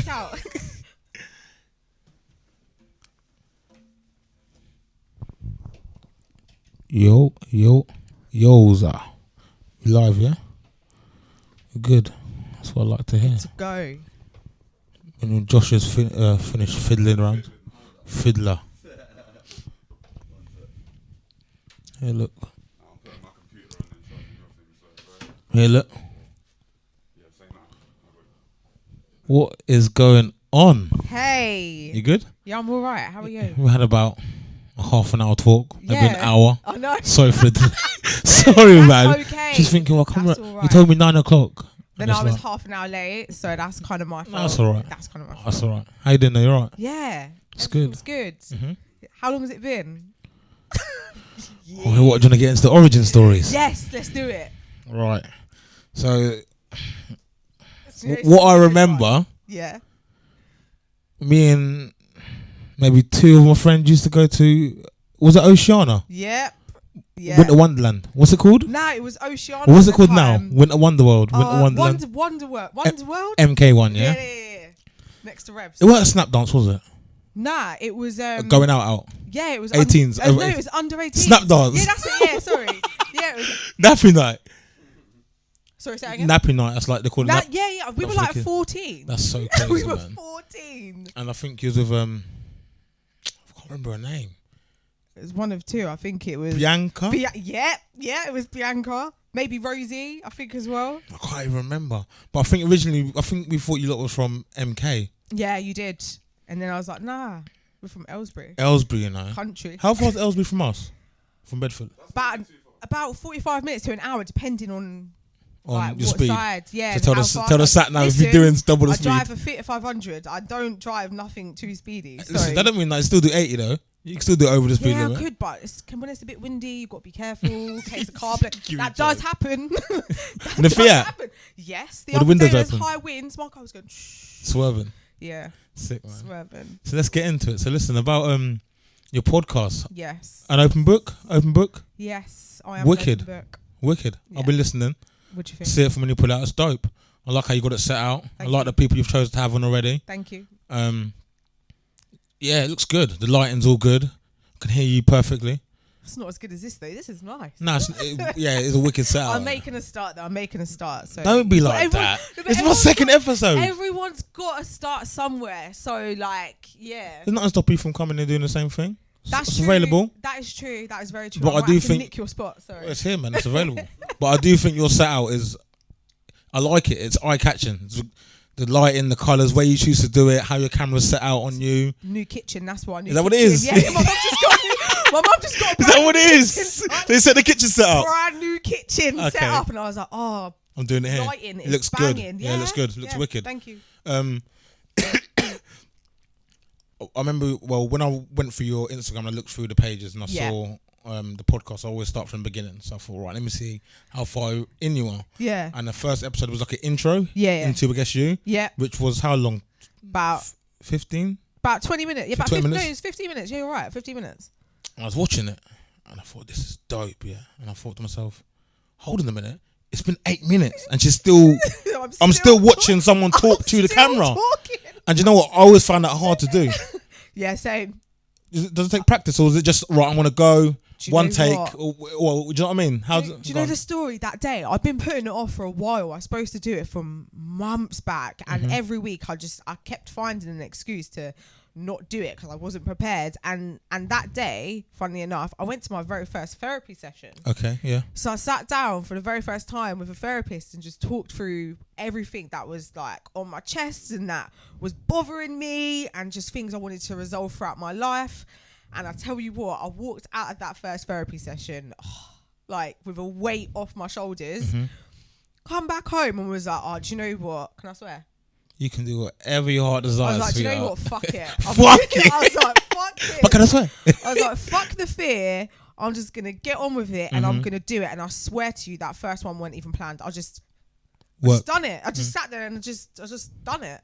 freak out. Yoza. We live, yeah? Good. That's what I like to hear. To go. When Josh has finished fiddling around. Fiddler. Hey, look. Hey, look. What is going on? Hey. You good? Yeah, I'm all right. How are you? We had about a half an hour talk. Yeah. Maybe an hour. I know. Sorry for the sorry, man. Okay. She's thinking, well, come on. Right. You told me 9 o'clock. Then I was half an hour late, so that's kind of my fault. That's all right. That's kind of my fault. That's all right. How you doing? Are you all right? Yeah. It's good. It's good. Mm-hmm. How long has it been? Yeah. Oh, what, do you want to get into the origin stories? Yes, let's do it. Right. So, what I remember, yeah, me and maybe two of my friends used to go to, was it Oceana? Yep. Yeah. Winter Wonderland. What's it called? No, it was Oceana. What's it called now? Winter Wonderworld. Winter Wonderland. Wonderworld? MK1, yeah? Yeah. Next to Revs. It wasn't a snap dance, was it? Nah, it was... going out. Yeah, it was... 18s. No, it was under 18. Snap dance. Yeah, that's it. Yeah, sorry. Yeah, it was... Nappy night. Sorry, say that again? Nappy night, that's like they call it. Yeah. We were like 14. That's so crazy, we were man. 14. And I think he was with... I can't remember her name. It was one of two. I think it was... Bianca? Yeah, it was Bianca. Maybe Rosie, I think, as well. I can't even remember. But I think originally, we thought you lot was from MK. Yeah, you did. And then I was like, nah, we're from Aylesbury. Aylesbury, you know. Country. How far is Aylesbury from us? From Bedford? About 45 minutes to an hour, depending on like, your what speed. side. Yeah. So tell the sat nav if you're doing double the speed. I drive a Fiat 500. I don't drive nothing too speedy. Listen, that don't mean that I still do 80 though. You can still do it over the speed limit. Yeah, I could, but when it's a bit windy, you've got to be careful in case the car... that does happen. In the Fiat? Yes. The windows open. High winds, my car was going... Swerving. Yeah. Sick, man. Swerving. So let's get into it. So listen, about your podcast. Yes. An open book? Yes, I am. Wicked. An open book. Wicked. Yeah. I'll be listening. What do you think? See it from when you put it out. It's dope. I like how you got it set out. I like the people you've chosen to have on already. Thank you. Yeah, it looks good. The lighting's all good. I can hear you perfectly. It's not as good as this though. This is nice. No, it's a wicked setup. I'm making a start though. So don't be like that. It's my second episode. Everyone's got to start somewhere. So like, yeah. There's nothing stopping you from coming and doing the same thing. That's it's true. available. That is true. That is very true. But I do think nick your spot. Sorry. Well, it's here, man. It's available. But I do think your set out is. I like it. It's eye catching. The lighting, the colours, where you choose to do it, how your camera's set out on you. New kitchen. That's what I knew. Is that what it is? Yeah. My mum just got. Is that what it is? They set the kitchen set up. Brand new kitchen set up, and I was like, oh. I'm doing it here. Lighting it looks banging. good. Yeah, it looks good. It looks wicked. Thank you. I remember, when I went through your Instagram, I looked through the pages and I saw the podcast. I always start from the beginning. So I thought, right, let me see how far in you are. Yeah. And the first episode was like an intro into I Guess You. Yeah. Which was how long? About 15? About 20 minutes. Yeah, about 20 minutes? No, it's 15 minutes. Yeah, you're right. 15 minutes. I was watching it and I thought, this is dope, yeah. And I thought to myself, hold on a minute. It's been 8 minutes and she's still... I'm still watching someone talk to the camera. Talking. And you know what? I always found that hard to do. Yeah, same. Does it take practice or is it just, right, I'm going to go... One take, or do you know what I mean? Do you know the story that day? I've been putting it off for a while. I was supposed to do it from months back, and every week I kept finding an excuse to not do it because I wasn't prepared. And that day, funnily enough, I went to my very first therapy session. Okay, yeah. So I sat down for the very first time with a therapist and just talked through everything that was like on my chest and that was bothering me and just things I wanted to resolve throughout my life. And I tell you what, I walked out of that first therapy session, like with a weight off my shoulders, come back home and was like, oh, do you know what? Can I swear? You can do whatever your heart desires. I was like, do you know what? Fuck it. Fuck it. I was like, fuck it. But can I swear? I was like, fuck the fear. I'm just going to get on with it and I'm going to do it. And I swear to you, that first one wasn't even planned. I just done it. I just sat there and I just done it.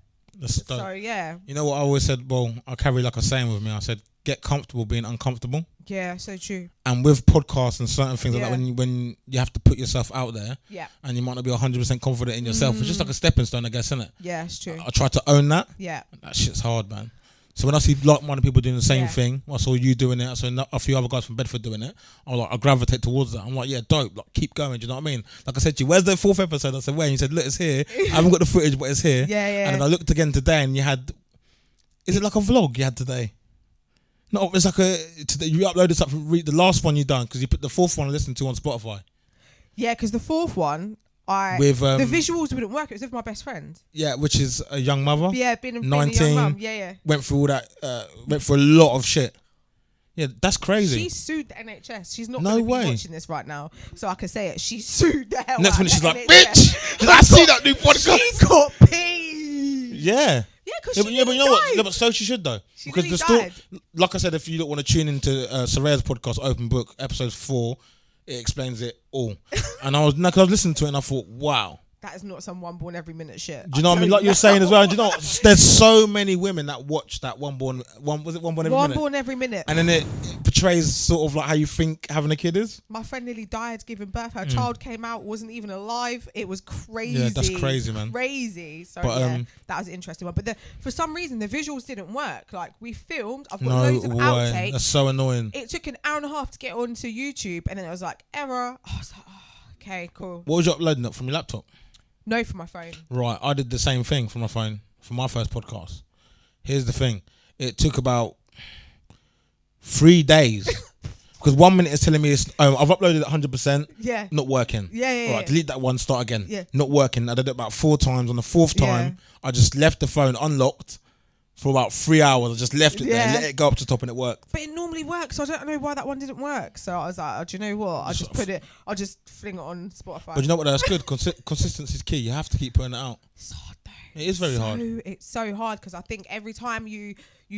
So, yeah. You know what I always said? Well, I carry like a saying with me. I said, get comfortable being uncomfortable. Yeah, so true. And with podcasts and certain things like Yeah. that, when you have to put yourself out there, Yeah. and you might not be 100% confident in yourself, it's just like a stepping stone, I guess, isn't it? Yeah, it's true. I try to own that. Yeah. That shit's hard, man. So when I see like-minded people doing the same Yeah. thing, I saw you doing it, I saw a few other guys from Bedford doing it, I gravitate towards that. I'm like, yeah, dope, like keep going, do you know what I mean? Like I said to you, where's the 4th episode? I said, where? And you said, look, it's here. I haven't got the footage, but it's here. Yeah. And then I looked again today and you had, is it like a vlog you had today? No, it's like today you uploaded something, the last one you done, because you put the 4th one I listened to on Spotify. Yeah, because the 4th one, with the visuals wouldn't work. It was with my best friend. Yeah, which is a young mother. Yeah, being a 19. young mum. Yeah. Went through all that. Went through a lot of shit. Yeah, that's crazy. She sued the NHS. She's not No going to way. be watching this right now, so I can say it. She sued the hell Next out minute of she's the like, NHS. bitch, I see that new podcast. She got paid. Yeah. Yeah, because Yeah, she but you know what? died. No, but so she should though. She Because nearly the story, died. like I said, if you don't want to tune into Soraya's podcast, Open Book, episode 4, it explains it all. And I was listening to it and I thought, wow. That is not some one born every minute shit. Do you know what I mean? Like you're saying as well. Do you know what? There's so many women that watch that one born every minute? Born every minute. And then it portrays sort of like how you think having a kid is. My friend nearly died giving birth. Her child came out, wasn't even alive. It was crazy. Yeah, that's crazy, man. Crazy. So But, that was an interesting one. But for some reason, the visuals didn't work. Like we filmed. I've got No loads of way. outtakes. That's so annoying. It took an hour and a half to get onto YouTube, and then it was like error. I was like, oh, okay, cool. What was you uploading up from your laptop? No, for my phone. Right, I did the same thing from my phone for my first podcast. Here's the thing. It took about 3 days. Because 1 minute is telling me I've uploaded it 100%. Yeah. Not working. Yeah. Right, delete that one, start again. Yeah. Not working. I did it about 4 times. On the 4th time, I just left the phone unlocked for about 3 hours. I just left it there, let it go up to the top, and it worked. But it normally works. So I don't know why that one didn't work. So I was like, oh, do you know what? I'll just fling it on Spotify. But you know what? That's good. Consistency is key. You have to keep putting it out. It's hard though. It is very hard. It's so hard because I think every time you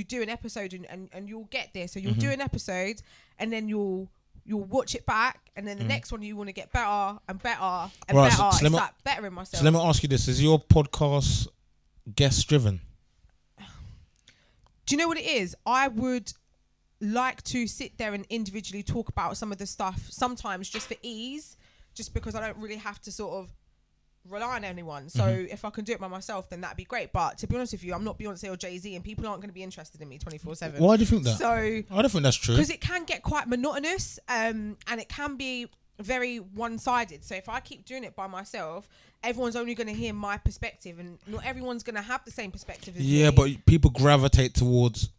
do an episode and you'll get there. So you'll do an episode and then you'll watch it back, and then the next one you want to get better and better and Right, better. so It's like bettering myself. So let me ask you this: is your podcast guest driven? Do you know what it is? I would like to sit there and individually talk about some of the stuff sometimes just for ease, just because I don't really have to sort of rely on anyone. So if I can do it by myself, then that'd be great. But to be honest with you, I'm not Beyonce or Jay-Z, and people aren't going to be interested in me 24/7. Why do you think that? So I don't think that's true. because it can get quite monotonous, and it can be very one-sided. So if I keep doing it by myself, everyone's only going to hear my perspective, and not everyone's going to have the same perspective as me. Yeah, but people gravitate towards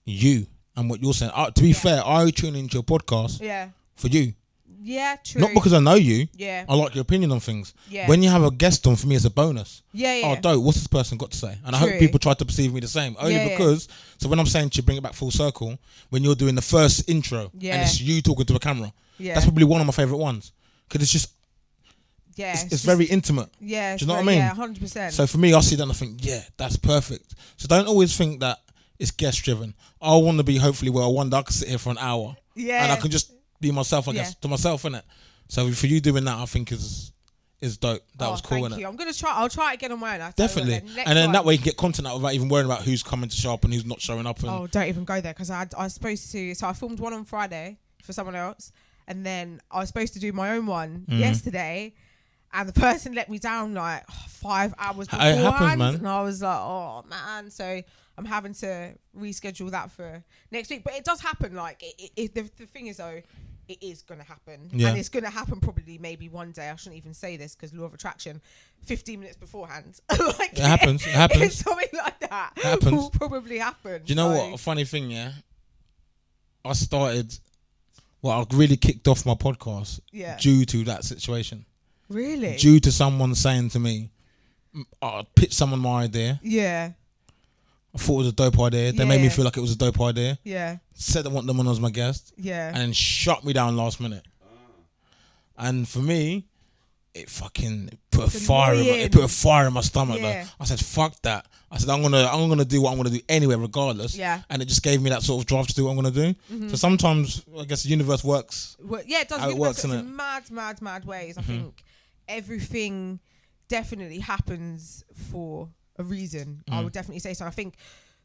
you and what you're saying. To be fair, I tune into your podcast for you. Yeah, true. Not because I know you. Yeah. I like your opinion on things. Yeah. When you have a guest on, for me, it's a bonus. Yeah. Oh, dope. What's this person got to say? And I True. hope people try to perceive me the same. Only because, so when I'm saying to you, bring it back full circle, when you're doing the first intro and it's you talking to a camera, that's probably one of my favourite ones. Because it's just, it's very intimate. Yeah. Do you know what I mean? Yeah, 100%. So for me, I see that and I think, yeah, that's perfect. So don't always think that it's guest driven. I want to be hopefully where I wonder I can sit here for an hour. Yeah. And I can just be myself, I guess, to myself, innit? So for you doing that, I think is dope. That was cool, thank innit? you. I'm gonna try. I'll try it again on my own. Definitely. And then that way you can get content out without even worrying about who's coming to show up and who's not showing up. And don't even go there, because I was supposed to. So I filmed one on Friday for someone else, and then I was supposed to do my own one yesterday, and the person let me down like 5 hours beforehand. It happens, man. And I was like, oh man. So I'm having to reschedule that for next week. But it does happen. Like the thing is though, it is going to happen. Yeah. And it's going to happen probably maybe one day. I shouldn't even say this because law of attraction, 15 minutes beforehand. Like, it happens. It happens. It's something like that happens. will probably happen. Do you know what? A funny thing, yeah? I really kicked off my podcast due to that situation. Really? Due to someone saying to me, I pitched someone my idea. Yeah. I thought it was a dope idea. They made me feel like it was a dope idea. Yeah. Said I want them on as my guest. Yeah. And then shut me down last minute. And for me, it fucking put a fire in my stomach. Yeah. Like, I said, fuck that. I said, I'm gonna do what I'm gonna do anyway, regardless. Yeah. And it just gave me that sort of drive to do what I'm gonna do. So sometimes I guess the universe works. Well, yeah, it does. How it works, in innit? mad ways. I think everything definitely happens for a reason. I would definitely say so. I think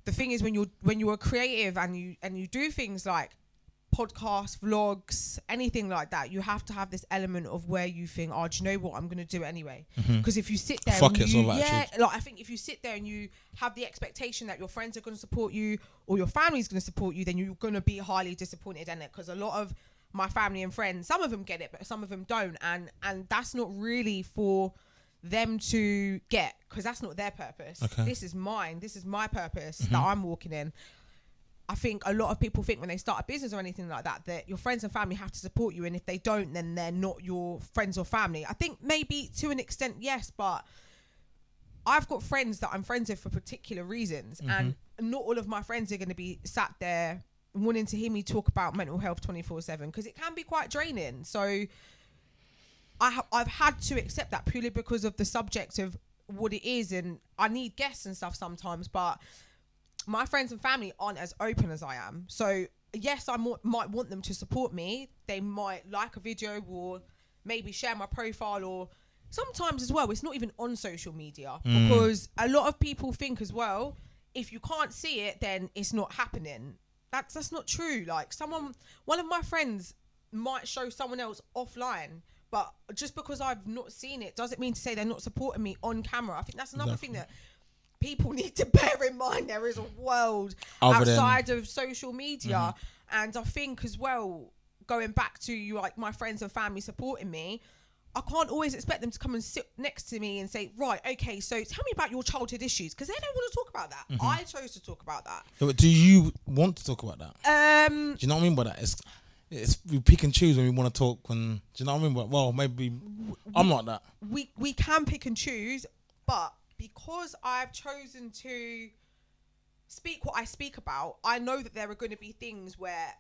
the thing is, when you're creative and you do things like podcasts, vlogs, anything like that, you have to have this element of where you think, oh, do you know what, I'm going to do it anyway. Because if you sit there, I think if you sit there and you have the expectation that your friends are going to support you or your family's going to support you, then you're going to be highly disappointed in it. Because a lot of my family and friends, some of them get it, but some of them don't, and that's not really for them to get, because that's not their purpose. This is mine. This is my purpose that I'm walking in. I think a lot of people think when they start a business or anything like that, that your friends and family have to support you, and if they don't, then they're not your friends or family. I think maybe to an extent, yes, but I've got friends that I'm friends with for particular reasons, and not all of my friends are going to be sat there wanting to hear me talk about mental health 24/7, because it can be quite draining. So I've had to accept that purely because of the subject of what it is, and I need guests and stuff sometimes, but my friends and family aren't as open as I am. So yes, I might want them to support me. They might like a video or maybe share my profile, or sometimes as well, it's not even on social media, because a lot of people think as well, if you can't see it, then it's not happening. That's not true. Like one of my friends might show someone else offline, but just because I've not seen it doesn't mean to say they're not supporting me on camera. I think that's another thing that people need to bear in mind. There is a world outside of social media. And I think as well, going back to you, like my friends and family supporting me, I can't always expect them to come and sit next to me and say, right, okay, so tell me about your childhood issues, because they don't want to talk about that. I chose to talk about that. Do you want to talk about that? Do you know what I mean by that? It's we pick and choose when we want to talk. Do you know what I mean? Well, maybe I'm like that. We can pick and choose, but because I've chosen to speak what I speak about, I know that there are going to be things where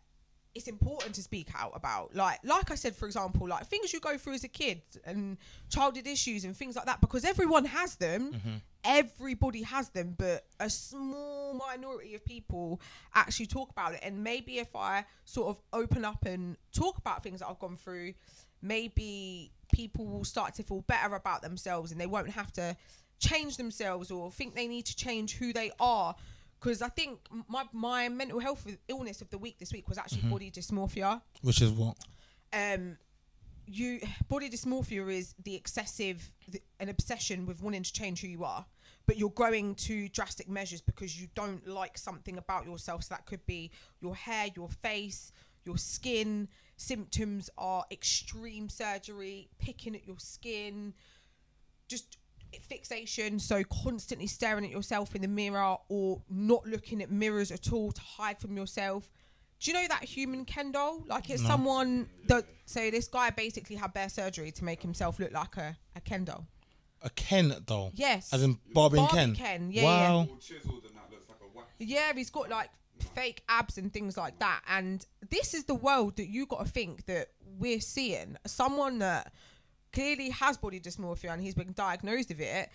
it's important to speak out about. Like I said, for example, like things you go through as a kid and childhood issues and things like that, because everyone has them. Everybody has them, but a small minority of people actually talk about it. And maybe if I sort of open up and talk about things that I've gone through, maybe people will start to feel better about themselves, and they won't have to change themselves or think they need to change who they are. Because I think my mental health illness of the week this week was actually body dysmorphia. Which is what? Body dysmorphia is an obsession with wanting to change who you are, but you're going to drastic measures because you don't like something about yourself. So that could be your hair, your face, your skin. Symptoms are extreme surgery, picking at your skin, just fixation, so constantly staring at yourself in the mirror or not looking at mirrors at all to hide from yourself. Do you know that human Ken doll? Like it's someone that, so this guy basically had bare surgery to make himself look like a Ken doll. A Ken doll? Yes. As in Barbie and Ken. Yeah, wow. Yeah, he's got like fake abs and things like that. And this is the world that you got to think that we're seeing. Someone that clearly has body dysmorphia and he's been diagnosed with it,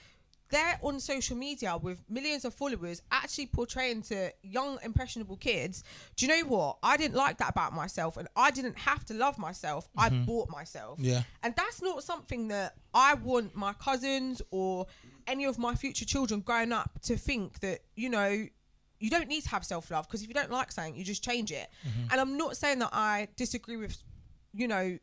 they're on social media with millions of followers actually portraying to young impressionable kids, do you know what, I didn't like that about myself and I didn't have to love myself, I bought myself. And that's not something that I want my cousins or any of my future children growing up to think, that you know, you don't need to have self-love, because if you don't like something, you just change it. And I'm not saying that I disagree with, you know,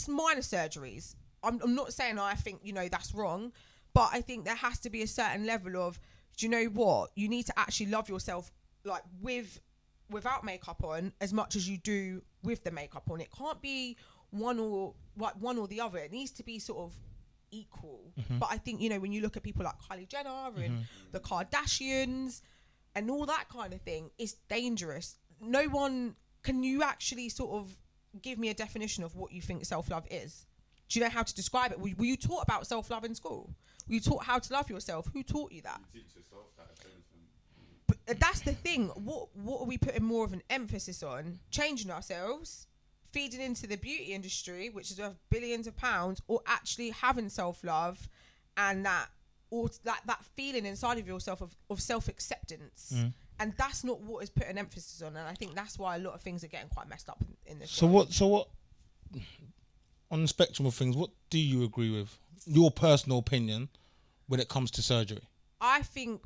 minor surgeries. I'm not saying I think, you know, that's wrong, but I think there has to be a certain level of, do you know what, you need to actually love yourself, like without makeup on as much as you do with the makeup on. It can't be one or the other. It needs to be sort of equal. But I think, you know, when you look at people like Kylie Jenner and the Kardashians and all that kind of thing, it's dangerous. No one can you actually sort of give me a definition of what you think self-love is? Do you know how to describe it? Were you taught about self-love in school? Were you taught how to love yourself? Who taught you that? You teach yourself that, if anything. But that's the thing. What are we putting more of an emphasis on? Changing ourselves, feeding into the beauty industry, which is worth billions of pounds, or actually having self-love and that feeling inside of yourself of self-acceptance. And that's not what is put an emphasis on. And I think that's why a lot of things are getting quite messed up in this world. So what on the spectrum of things, what do you agree with? Your personal opinion when it comes to surgery? I think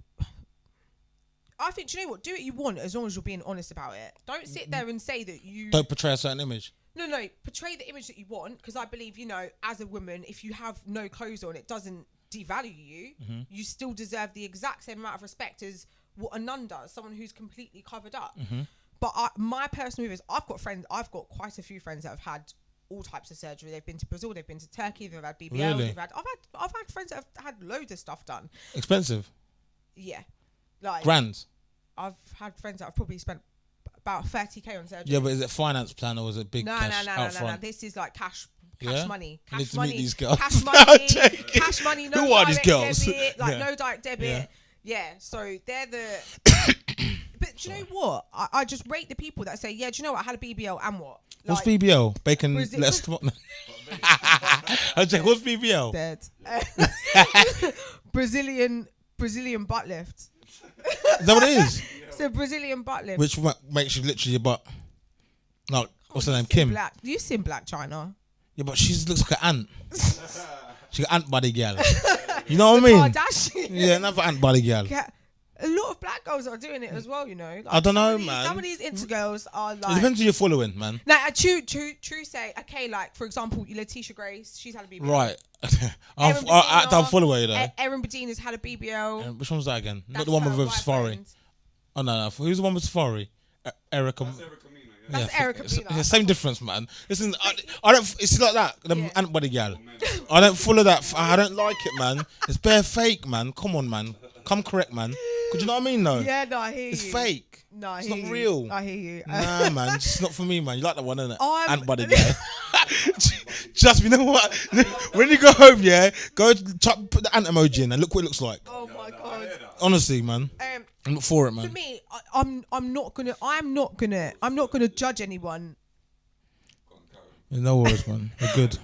I think, do you know what? Do what you want as long as you're being honest about it. Don't sit there and say that you... Don't portray a certain image. No, portray the image that you want, because I believe, as a woman, if you have no clothes on, it doesn't devalue you. You still deserve the exact same amount of respect as what a nun does, someone who's completely covered up. But my personal view is, I've got quite a few friends that have had all types of surgery. They've been to Brazil, they've been to Turkey, they've had BBL. Really? I've had friends that have had loads of stuff done. Expensive? Yeah. Like, grand? I've had friends that have probably spent about 30k on surgery. Yeah, but is it finance plan or is it big cash out front? No. This is like cash Yeah? money. You need Cash to money. meet these girls. Cash money. Cash money. No Who are these direct girls? debit. Like, Yeah. no direct debit. Yeah. Yeah. So they're the... But do you know what? I just rate the people that say, yeah, do you know what? I had a BBL and what? What's BBL? Bacon, Brazil- let's... What's BBL? Dead. Brazilian butt lift. Is that what it is? It's a Brazilian butt lift. Which makes you literally your butt. No, what's her name? Kim. Black. Do you seen Black China? Yeah, but she looks like an ant. She's an ant body girl. You know what I mean? Kardashian. Yeah, another ant body girl. A lot of black girls are doing it as well, Like, I don't know, man. Some of these Insta girls are like... It depends who you're following, man. Like, true say, okay, like, for example, Letitia Grace, she's had a BBL. Right. I'm following you though. Erin Bedina's had a BBL. Which one's that again? That's Not the one her with Safari. boyfriend. Oh, no. Who's the one with Safari? Erica. That's Erica Mina, yeah. That's Erica Mina. It's the same difference, man. Listen, I don't... It's like that. The Yeah. ant body girl. I don't follow that. I don't like it, man. It's bare fake, man. Come on, man. Come correct, man. Cause you know what I mean, though? Yeah, no, I hear you. It's fake. No, it's not real. I hear you. Nah, man. It's not for me, man. You like that one, innit? I'm- Ant body girl. Just, you know what? When you go home, yeah, put the ant emoji in and look what it looks like. Oh my god. Honestly, man. I'm not for it, man. For me, I'm not gonna judge anyone. No worries, man. We're good.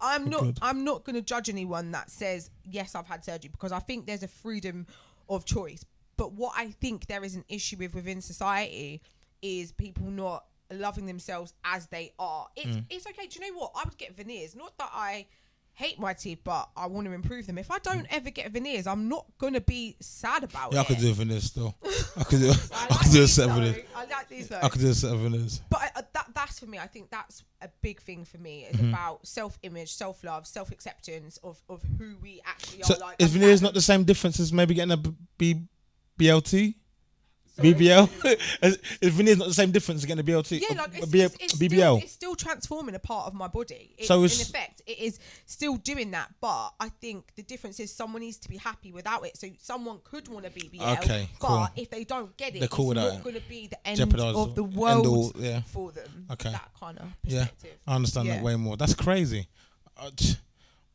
I'm not gonna judge anyone that says yes, I've had surgery, because I think there's a freedom of choice. But what I think there is an issue with within society is people not loving themselves as they are. It's okay. Do you know what? I would get veneers. Not that I hate my teeth, but I want to improve them. If I don't ever get veneers, I'm not gonna be sad about it. Yeah, I could do veneers still. I could do a set of veneers. I like these though. I could do a set of veneers. But that's for me. I think that's a big thing for me. It's about self-image, self-love, self-acceptance of who we actually So are. Like, is veneers not the same difference as maybe getting a BLT? BBL? Is veneers not the same difference as getting a BLT? Yeah, like it's BBL. it's still transforming a part of my body. So in it's- effect, it is still doing that. But I think the difference is someone needs to be happy without it. So someone could want a BBL, Okay, but cool. if they don't get it, They're cool it's with not that. going to be the end Jeopardise of the end world all, yeah. for them. Okay. That kind of Yeah, perspective. I understand Yeah. that way more. That's crazy.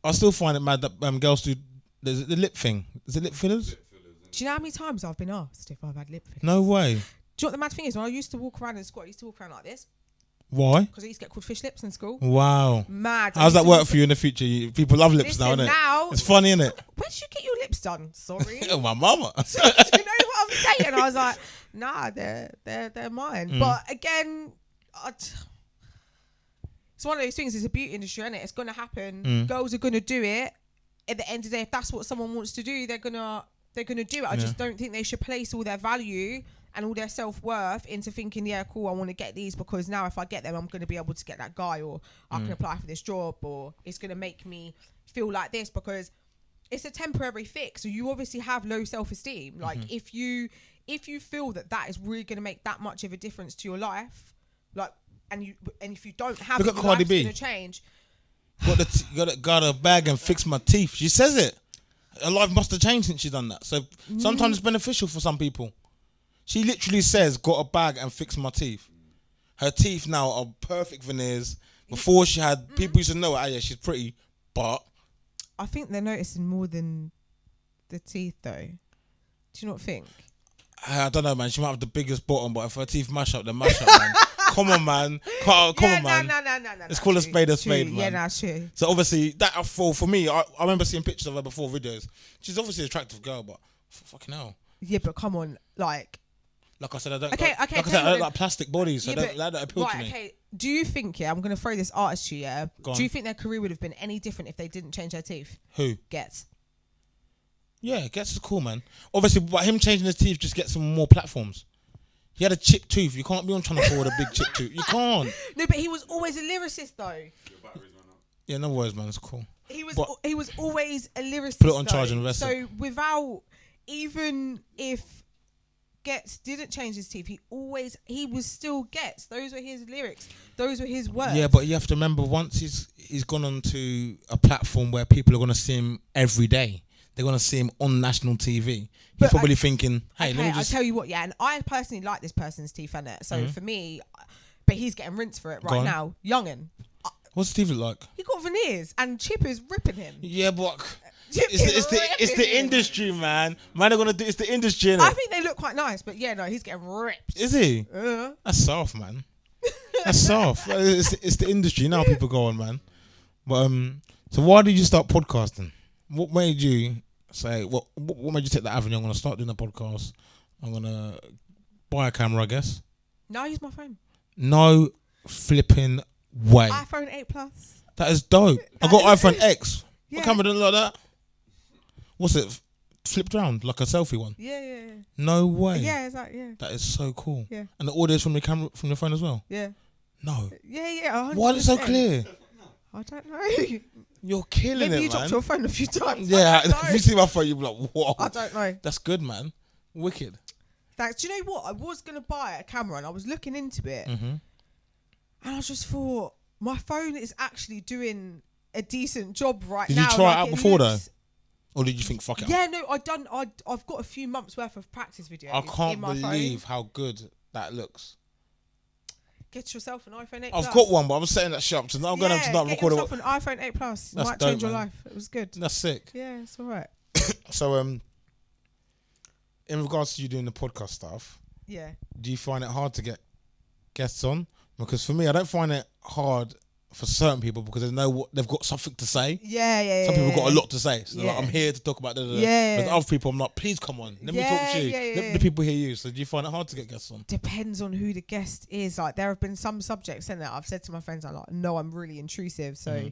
I still find it mad that girls do the lip thing. Is it lip fillers? Do you know how many times I've been asked if I've had lip fillers? No way. Do you know what the mad thing is? When I used to walk around in school, I used to walk around like this Why? because I used to get called fish lips in school. Wow. Mad. How's that work for you in the future? People love lips now, Listen, innit? now- It's funny, innit? Where did you get your lips done? Sorry. Oh, my mama. Do you know what I'm saying? I was like, nah, they're mine. But again, it's one of those things. It's a beauty industry, isn't it? It's gonna happen. Girls are gonna do it. At the end of the day, if that's what someone wants to do, they're gonna do it. I just don't think they should place all their value and all their self-worth into thinking, yeah, cool, I want to get these because now if I get them, I'm going to be able to get that guy, or I can apply for this job, or it's going to make me feel like this, because it's a temporary fix. So you obviously have low self-esteem. Like if you feel that is really going to make that much of a difference to your life, like, and if you don't have Look it, at your Cardi life's B. going to change. Got a bag and fixed my teeth. She says it. Her life must have changed since she done that. So sometimes it's beneficial for some people. She literally says, got a bag and fixed my teeth. Her teeth now are perfect veneers. Before she had, people used to know, yeah, she's pretty, but... I think they're noticing more than the teeth, though. Do you not think? I don't know, man. She might have the biggest bottom, but if her teeth mash up, then mash up, man. Come on, man. Come on, man. No. Let's call a spade a spade, man. Yeah, that's true. So obviously, that for me, I remember seeing pictures of her before videos. She's obviously an attractive girl, but fucking hell. Yeah, but come on, like I said, I don't. Okay, like I tell said, you I don't what like plastic bodies. So Yeah, that don't appeal to me. okay. Do you think? Yeah, I'm gonna throw this artist to you. Yeah. Go on. Do you think their career would have been any different if they didn't change their teeth? Who? Gets. Yeah, Gets is cool, man. Obviously, but him changing his teeth just gets him more platforms. He had a chipped tooth. You can't be on trying to forward a big chipped tooth. You can't. No, but he was always a lyricist, though. Yeah, no worries, man. It's cool. He was always a lyricist. Put it on charge and rest. So without, even if Gets didn't change his teeth, he was still Gets. Those were his lyrics. Those were his words. Yeah, but you have to remember, once he's gone onto a platform where people are going to see him every day. They're going to see him on national TV. He's probably thinking, hey, let me just... I'll tell you what, yeah, and I personally like this person's teeth, innit? So for me, but he's getting rinsed for it right now. Youngin. What's his teeth look like? He got veneers and Chip is ripping him. Yeah, but... It's the industry, man. Man are gonna do. It's the industry, innit? I think they look quite nice, but yeah, no, he's getting ripped. Is he? That's soft, man. That's soft. It's the industry. Now people go on, man. But so why did you start podcasting? What made you say? What made you take that avenue? I'm gonna start doing a podcast. I'm gonna buy a camera, I guess. No, I use my phone. No flipping way. iPhone 8 Plus. That is dope. I got iPhone X. Yeah. What camera doesn't like that? What's it? Flipped around like a selfie one. Yeah. No way. Yeah, it's like, yeah. That is so cool. Yeah. And the audio is from the camera, from your phone as well. Yeah. No. Yeah. 100%. Why is it so clear? I don't know. You're killing Maybe it, you man. dropped your phone a few times. Yeah. If you see my phone, you'll be like, whoa. I don't know. That's good, man. Wicked. Thanks. Do you know what? I was gonna buy a camera and I was looking into it, and I just thought my phone is actually doing a decent job right now. Did you try it out before though? Or did you think, fuck it? Yeah, no, I've got a few months worth of practice videos. I can't in my believe phone. how good that looks. Get yourself an iPhone 8 I've Plus. got one, but I'm setting that shop, so now I'm going to start recording. Get yourself an iPhone 8 Plus. It That's might dope, change your man. life. It was good. That's sick. Yeah, it's all right. So, in regards to you doing the podcast stuff, Yeah. do you find it hard to get guests on? Because for me, I don't find it hard for certain people because they've got something to say. Yeah. Some people got a lot to say. So they're like, Yeah. I'm here to talk about that. Yeah. With other people, I'm like, please come on. Let me talk to you. Let the people hear you. So do you find it hard to get guests on? Depends on who the guest is. Like, there have been some subjects in that I've said to my friends, I'm like, no, I'm really intrusive. So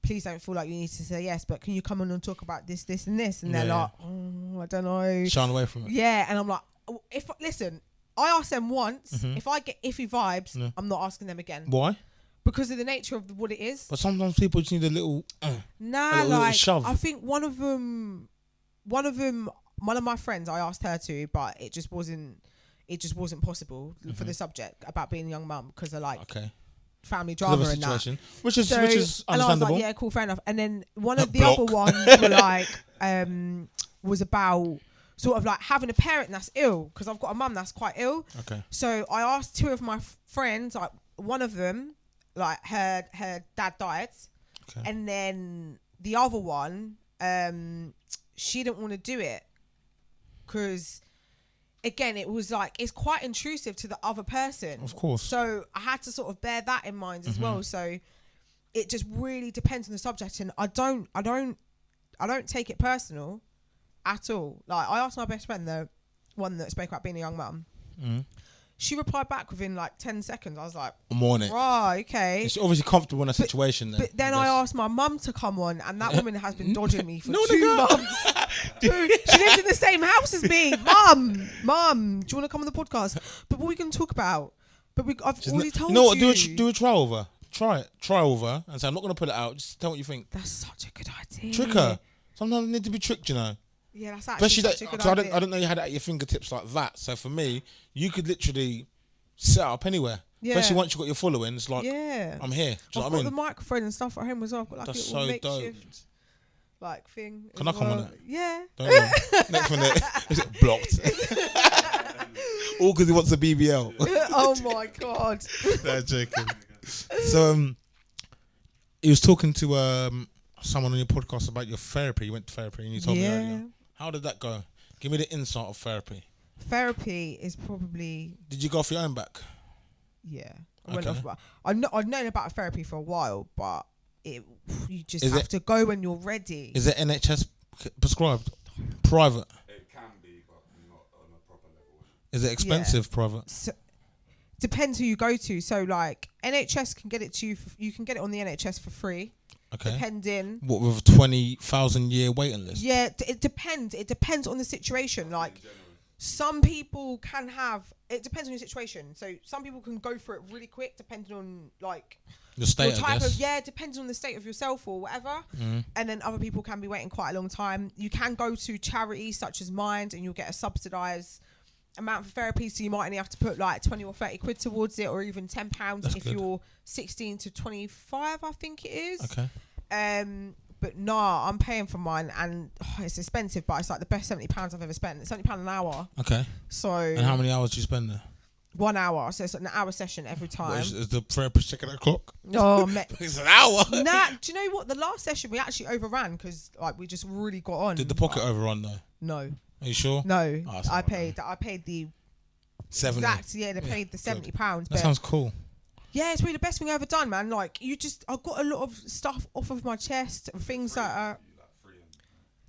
please don't feel like you need to say yes, but can you come on and talk about this, and this? And they're like, oh, I don't know. Shine away from it. Yeah. And I'm like, listen, I asked them once. If I get iffy vibes, I'm not asking them again. Why? Because of the nature of what it is. But sometimes people just need a little Like shove. I think one of my friends, I asked her to, but it just wasn't possible for the subject about being a young mum because of like family drama and that. Which is understandable. And I was like, yeah, cool, fair enough. And then one of the other ones were like was about sort of like having a parent that's ill because I've got a mum that's quite ill. Okay. So I asked two of my friends, like one of them, like her dad died, and then the other one, she didn't want to do it because, again, it was like it's quite intrusive to the other person. Of course. So I had to sort of bear that in mind as well. So it just really depends on the subject, and I don't take it personal at all. Like I asked my best friend, the one that spoke about being a young mum. She replied back within like 10 seconds. I was like, I'm on it. Right, okay. It's obviously comfortable in a situation. But then I asked my mum to come on, and that woman has been dodging me for 2 months. Dude, she lives in the same house as me. Mum, do you want to come on the podcast? But what are we going to talk about? But I've already told you. No, do a trial over. Try it. Try over and say, I'm not going to put it out. Just tell what you think. That's such a good idea. Trick her. Sometimes you need to be tricked, you know. Yeah, that's actually such a good idea. I don't know you had it at your fingertips like that. So for me, you could literally set up anywhere. Yeah. Especially once you've got your following, it's like, I'm here. Do you know what I mean? I've got the microphone and stuff at home as well. I've got like that's a little so makeshift like thing. Can I come on it? Yeah. Next minute, is it blocked? All because he wants a BBL. Oh my God. No, joking. So he was talking to someone on your podcast about your therapy. You went to therapy and you told me earlier. How did that go? Give me the insight of therapy. Therapy is probably... Did you go off your own back? Yeah. I've known about therapy for a while, but you just have to go when you're ready. Is it NHS prescribed? Private? It can be, but not on a proper level. Is it expensive, private? So, depends who you go to. So, like, NHS can get it to you. You can get it on the NHS for free. Okay. Depending. What, with a 20,000 year waiting list? Yeah, it depends. It depends on the situation. Like, some people can have. It depends on your situation. So some people can go for it really quick, depending on like The state, your type I guess. of, depends on the state of yourself or whatever. And then other people can be waiting quite a long time. You can go to charities such as Mind, and you'll get a subsidised amount for therapy. So you might only have to put like 20 or 30 quid towards it, or even £10 if you're 16 to 25, I think it is. Okay. But nah, I'm paying for mine, and it's expensive, but it's like the best £70 I've ever spent. It's £70 an hour. Okay. So. And how many hours do you spend there? 1 hour, so it's an hour session every time. Is the therapist checking the clock? Oh, it's an hour. Nah, do you know what? The last session we actually overran because like we just really got on. Did the pocket overrun though? No. Are you sure? No, Oh, I paid the 70. exact. Yeah, they paid the £70. That sounds cool. Yeah, it's really the best thing I've ever done, man. Like, I got a lot of stuff off of my chest, things that are.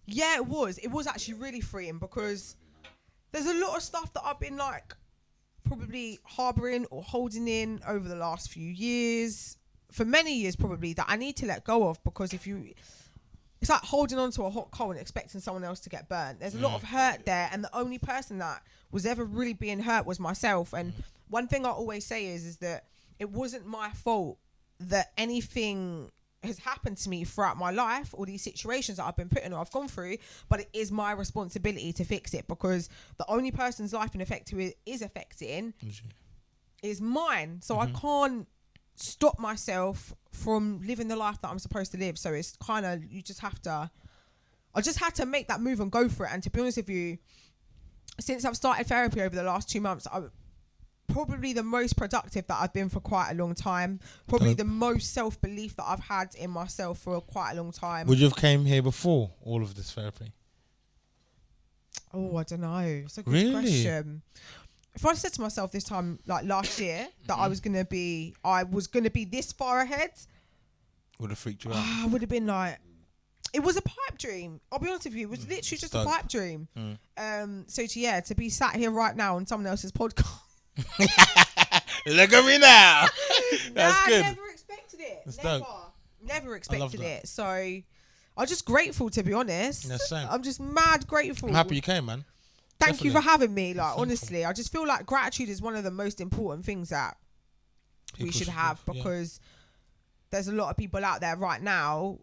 Yeah, it was. It was actually really freeing because there's a lot of stuff that I've been like probably harbouring or holding in over the last few years, for many years probably, that I need to let go of, because it's like holding on to a hot coal and expecting someone else to get burnt. There's a lot of hurt there, and the only person that was ever really being hurt was myself. And one thing I always say is that it wasn't my fault that anything has happened to me throughout my life, or these situations that I've been put in or I've gone through, but it is my responsibility to fix it, because the only person's life in effect who it is affecting is mine. So I can't stop myself from living the life that I'm supposed to live. So it's kind of, I just had to make that move and go for it. And to be honest with you, since I've started therapy over the last 2 months, I'm probably the most productive that I've been for quite a long time. Probably the most self-belief that I've had in myself for quite a long time. Would you have came here before all of this therapy? Oh, I don't know. It's a good question. If I said to myself this time, like last year, that I was gonna be this far ahead, Would have freaked you out. I would have been like, it was a pipe dream. I'll be honest with you, it was literally just a pipe dream. So to be sat here right now on someone else's podcast. Look at me now. That's good. I never expected it. That's Never expected it. So I'm just grateful, to be honest. Yeah, same. I'm just mad grateful. I'm happy you came, man. Thank you for having me. Like, honestly, I just feel like gratitude is one of the most important things that we should have, because there's a lot of people out there right now.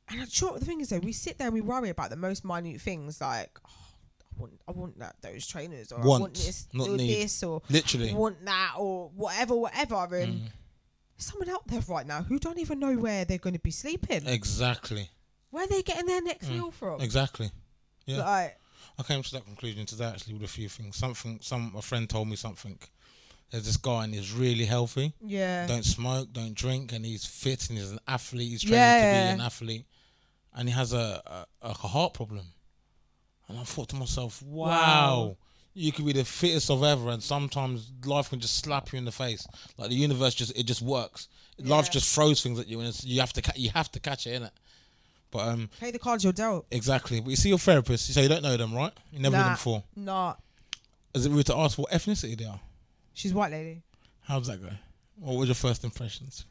And I'm sure the thing is, though, we sit there and we worry about the most minute things, like, I want those trainers, or I want this, not do need. this, or Literally. I want that, or whatever. And there's someone out there right now who don't even know where they're going to be sleeping. Exactly. Where are they getting their next meal from? Exactly. Yeah. Like, I came to that conclusion today actually with a few things. A friend told me something. There's this guy and he's really healthy. Yeah. Don't smoke, don't drink, and he's fit and he's an athlete. He's training to be an athlete, and he has a heart problem. And I thought to myself, wow, you could be the fittest of ever, and sometimes life can just slap you in the face. Like the universe just works. Life just throws things at you, and you have to catch it, innit? But pay the cards you're dealt. Exactly. But you see your therapist, you say you don't know them, right? You never knew them before. Nah. Is it rude to ask what ethnicity they are? She's white lady. How does that go? What were your first impressions?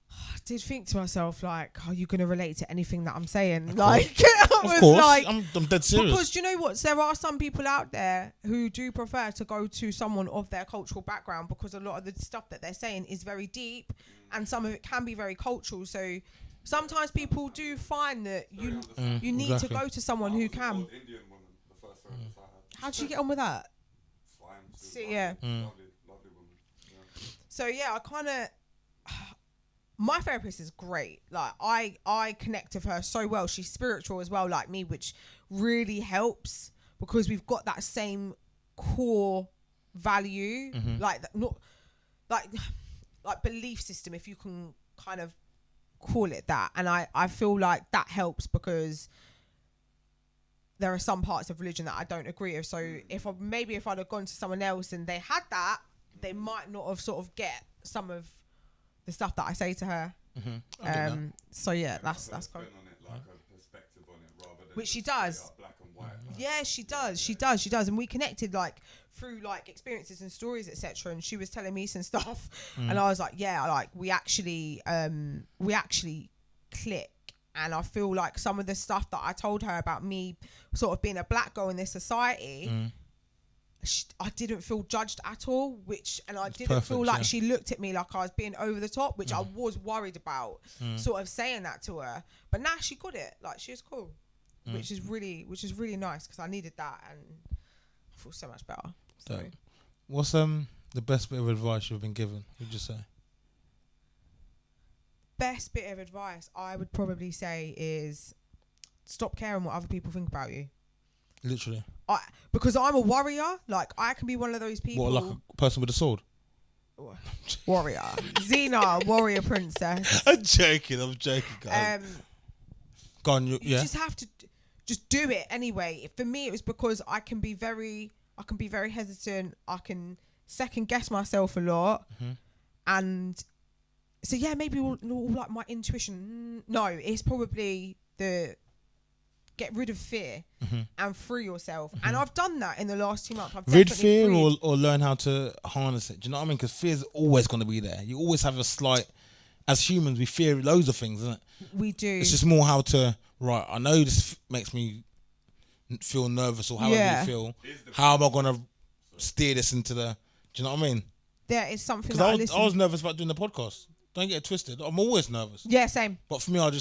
I did think to myself, like, are you going to relate to anything that I'm saying? Like, of course. Like, I'm dead serious. Because do you know what? There are some people out there who do prefer to go to someone of their cultural background, because a lot of the stuff that they're saying is very deep, and some of it can be very cultural. So sometimes people do find that you need to go to someone who can. Indian woman, the first therapist I had. How did you get on with that? Fine. So, yeah. Lovely woman. Yeah. So yeah, I kind of. My therapist is great. Like I connect with her so well. She's spiritual as well, like me, which really helps, because we've got that same core value, like not like belief system, if you can kind of call it that. And I feel like that helps, because there are some parts of religion that I don't agree with. So if I'd have gone to someone else and they had that, they might not have sort of get some of the stuff that I say to her. So yeah, that's cool. On it, like a perspective on it, rather than which she does. Black and white. Yeah, she does, and we connected like through like experiences and stories, etc. And she was telling me some stuff, and I was like, yeah, like we actually click. And I feel like some of the stuff that I told her about me sort of being a black girl in this society, I didn't feel judged at all, and I didn't feel like she looked at me like I was being over the top, which I was worried about sort of saying that to her. But now she got it. Like, she was cool, which is really nice, because I needed that and I feel so much better. So. What's the best bit of advice you've been given? Would you say? Best bit of advice I would probably say is stop caring what other people think about you. Literally. Because I'm a warrior. Like, I can be one of those people. What, like a person with a sword? Warrior. Xena, warrior princess. I'm joking, guys. Go on, you just have to just do it anyway. For me, it was because I can be very hesitant. I can second guess myself a lot. And so, yeah, maybe all like my intuition. No, it's probably the get rid of fear and free yourself. And I've done that in the last 2 months. Rid fear or learn how to harness it. Do you know what I mean? Because fear's always going to be there. You always have a slight... As humans, we fear loads of things, isn't it? We do. It's just more how to... Right, I know this makes me feel nervous or however you feel. How am I going to steer this into the... Do you know what I mean? There is something that I was nervous about doing the podcast. Don't get it twisted. I'm always nervous. Yeah, same. But for me, I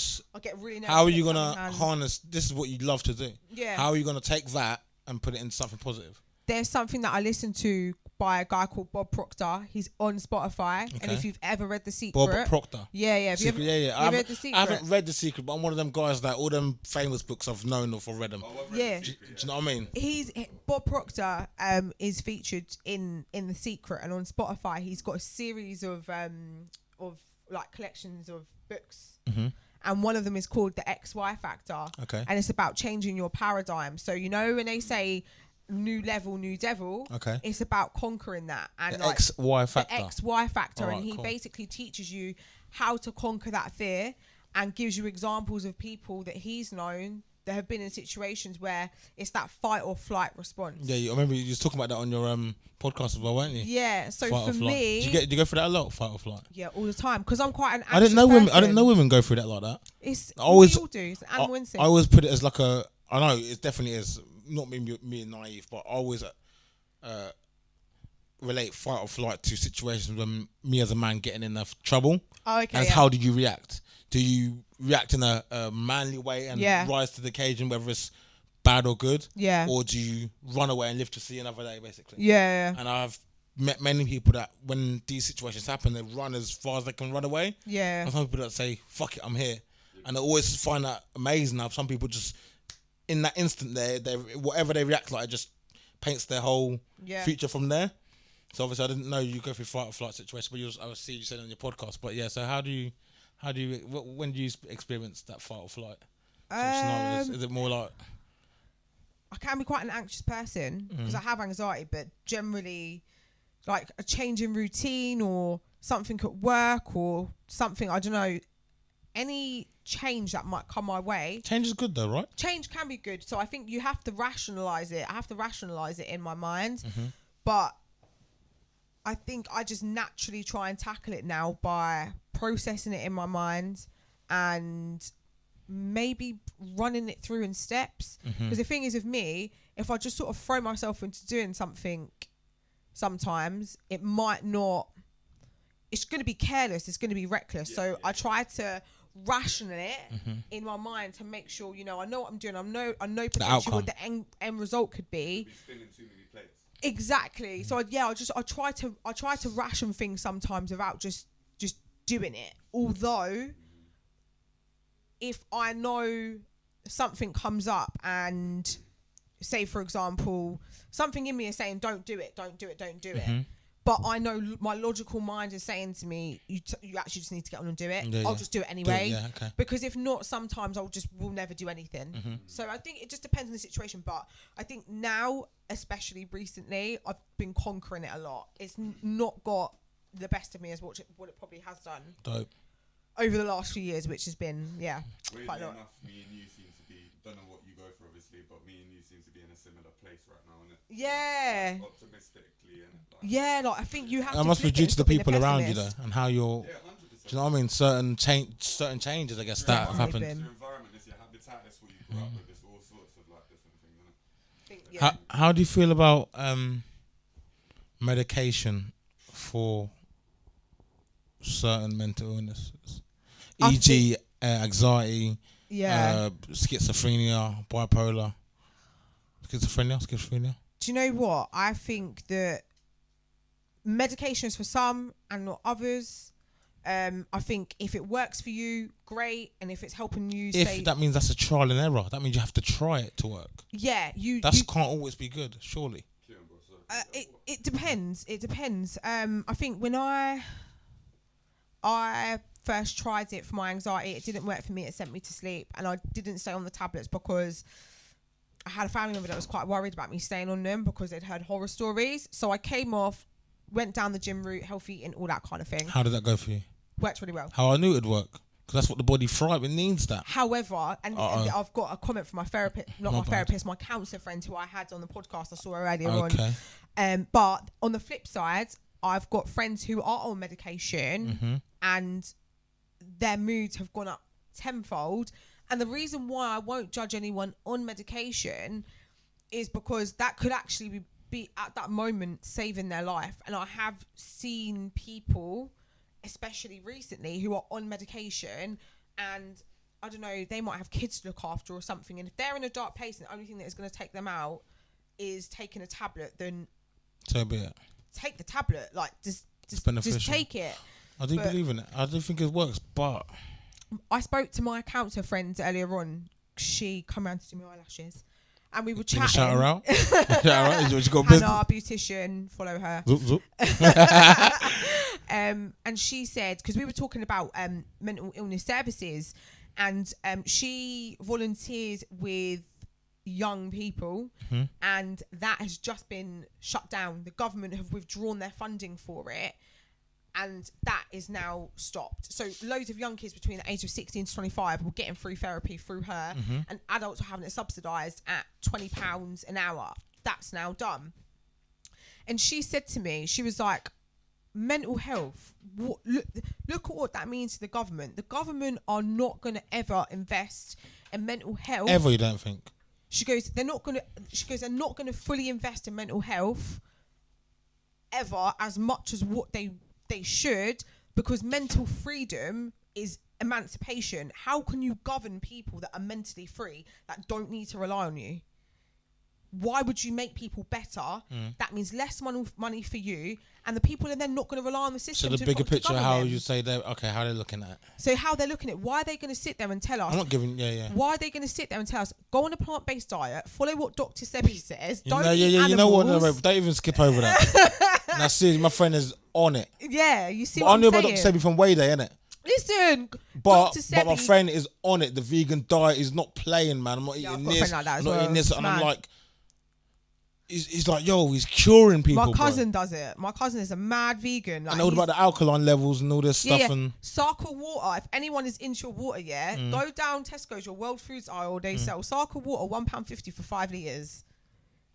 get really nervous. How are you going to harness... This is what you love to do. Yeah. How are you going to take that and put it into something positive? There's something that I listened to by a guy called Bob Proctor. He's on Spotify. Okay. And if you've ever read The Secret... Bob Proctor? Yeah. Have you ever read The Secret? I haven't read The Secret, but I'm one of them guys that all them famous books I've known or read them. Yeah. Do you know what I mean? Bob Proctor is featured in The Secret, and on Spotify he's got a series of like collections of books. And one of them is called The XY Factor. Okay. And it's about changing your paradigm. So, you know, when they say... new level, new devil. Okay. It's about conquering that. And the XY factor. The XY factor. Right, and he basically teaches you how to conquer that fear and gives you examples of people that he's known that have been in situations where it's that fight or flight response. Yeah, I remember you was talking about that on your podcast as well, weren't you? Yeah. So fight for me, do you go through that a lot, fight or flight? Yeah, all the time, because I'm quite an anxious I didn't know women go through that like that. We all do. It's an animal instinct. I always put it as like I know it definitely is. Not me naive, but I always relate fight or flight to situations when me as a man getting in enough trouble. Oh, okay. And how do you react? Do you react in a manly way and rise to the occasion, whether it's bad or good? Yeah. Or do you run away and live to see another day, basically? Yeah. And I've met many people that when these situations happen, they run as far as they can run away. Yeah. And some people that say, fuck it, I'm here. And I always find that amazing how some people just... in that instant they whatever they react like, it just paints their whole future from there. So obviously I didn't know you go through fight or flight situation, but I see you said on your podcast. But yeah, so how do you when do you experience that fight or flight scenarios? Is it more like... I can be quite an anxious person because I have anxiety, but generally like a change in routine or something at work or something, I don't know, any change that might come my way. Change is good though, right? Change can be good. So I think you have to rationalize it. I have to rationalize it in my mind. But I think I just naturally try and tackle it now by processing it in my mind and maybe running it through in steps. Because the thing is with me, if I just sort of throw myself into doing something, sometimes it might not... It's going to be careless. It's going to be reckless. So I try to ration it in my mind to make sure, you know, I know what I'm doing. I know potentially what the end result could be. Spinning too many plates. Exactly. So I try to ration things sometimes without just doing it. Although, if I know something comes up and say, for example, something in me is saying, don't do it. But I know my logical mind is saying to me, you actually just need to get on and do it. I'll just do it anyway. Okay. Because if not, sometimes will never do anything. So I think it just depends on the situation. But I think now, especially recently, I've been conquering it a lot. It's not got the best of me as what it probably has done. Dope. Over the last few years, which has been, quite a lot. Enough, me and you seem to be, don't know what you go for obviously, but me and you seem to be in a similar place right now, innit? Yeah. Optimistically, and I think you have to. That must be due to the people around you though, and how you're. Yeah, 100%. Do you know what I mean? Certain changes, I guess, that have happened. It's your environment, it's your habitat, it's what you grew up with, it's all sorts of like different things, isn't it? How do you feel about medication for certain mental illnesses, e.g., anxiety, schizophrenia, bipolar, schizophrenia? Do you know what? I think that medication is for some and not others. I think if it works for you, great, and if it's helping you, that means that's a trial and error. That means you have to try it to work. Yeah, can't always be good, surely. It depends. It depends. I think when I first tried it for my anxiety, it didn't work for me. It sent me to sleep, and I didn't stay on the tablets because I had a family member that was quite worried about me staying on them because they'd heard horror stories. So I came off, went down the gym route, healthy eating, all that kind of thing. How did that go for you? Worked really well. How I knew it'd work. Because that's what the body thrives. It needs that. However, and I've got a comment from my therapist, my counsellor friend who I had on the podcast. I saw her earlier on. But on the flip side, I've got friends who are on medication and their moods have gone up tenfold. And the reason why I won't judge anyone on medication is because that could actually be at that moment saving their life. And I have seen people, especially recently, who are on medication and I don't know, they might have kids to look after or something, and if they're in a dark place and the only thing that is going to take them out is taking a tablet, then so be it. Take the tablet, like just take it. I do believe in it. I do think it works, but I spoke to my counsellor friend earlier on. She come around to do my eyelashes and we were chatting. Shout her out. Shout her out. You got Hannah, beautician, follow her. Zoop, zoop. And she said, because we were talking about mental illness services, and she volunteers with young people, and that has just been shut down. The government have withdrawn their funding for it, and that is now stopped. So loads of young kids between the age of 16 to 25 were getting free therapy through her, and adults are having it subsidised at £20 an hour. That's now done. And she said to me, she was like, mental health, look at what that means to the government. The government are not going to ever invest in mental health. Ever, you don't think? She goes, they're not going to fully invest in mental health ever as much as what they should, because mental freedom is emancipation. How can you govern people that are mentally free, that don't need to rely on you? Why would you make people better? That means less money for you, and the people are then not going to rely on the system. So the bigger picture, how you say they're okay, how they're looking at it. So how they're looking at, why are they going to sit there and tell us? I'm not giving, Why are they going to sit there and tell us, go on a plant-based diet, follow what Dr. Sebi says, don't eat animals. You know what? No, don't even skip over that. Now, see, my friend is on it. Yeah, you see but what I'm saying? I knew about Dr. Sebi from way there, innit? Listen, but my friend is on it. The vegan diet is not playing, man. I'm not eating this. Like that I'm not eating this, and I'm like. He's like, yo, he's curing people. My cousin does it. My cousin is a mad vegan. Like, and all about the alkaline levels and all this stuff. Yeah. And Sarka water. If anyone is into your water, go down Tesco's, your World Foods aisle. They sell Sarka water, £1.50 for 5 litres,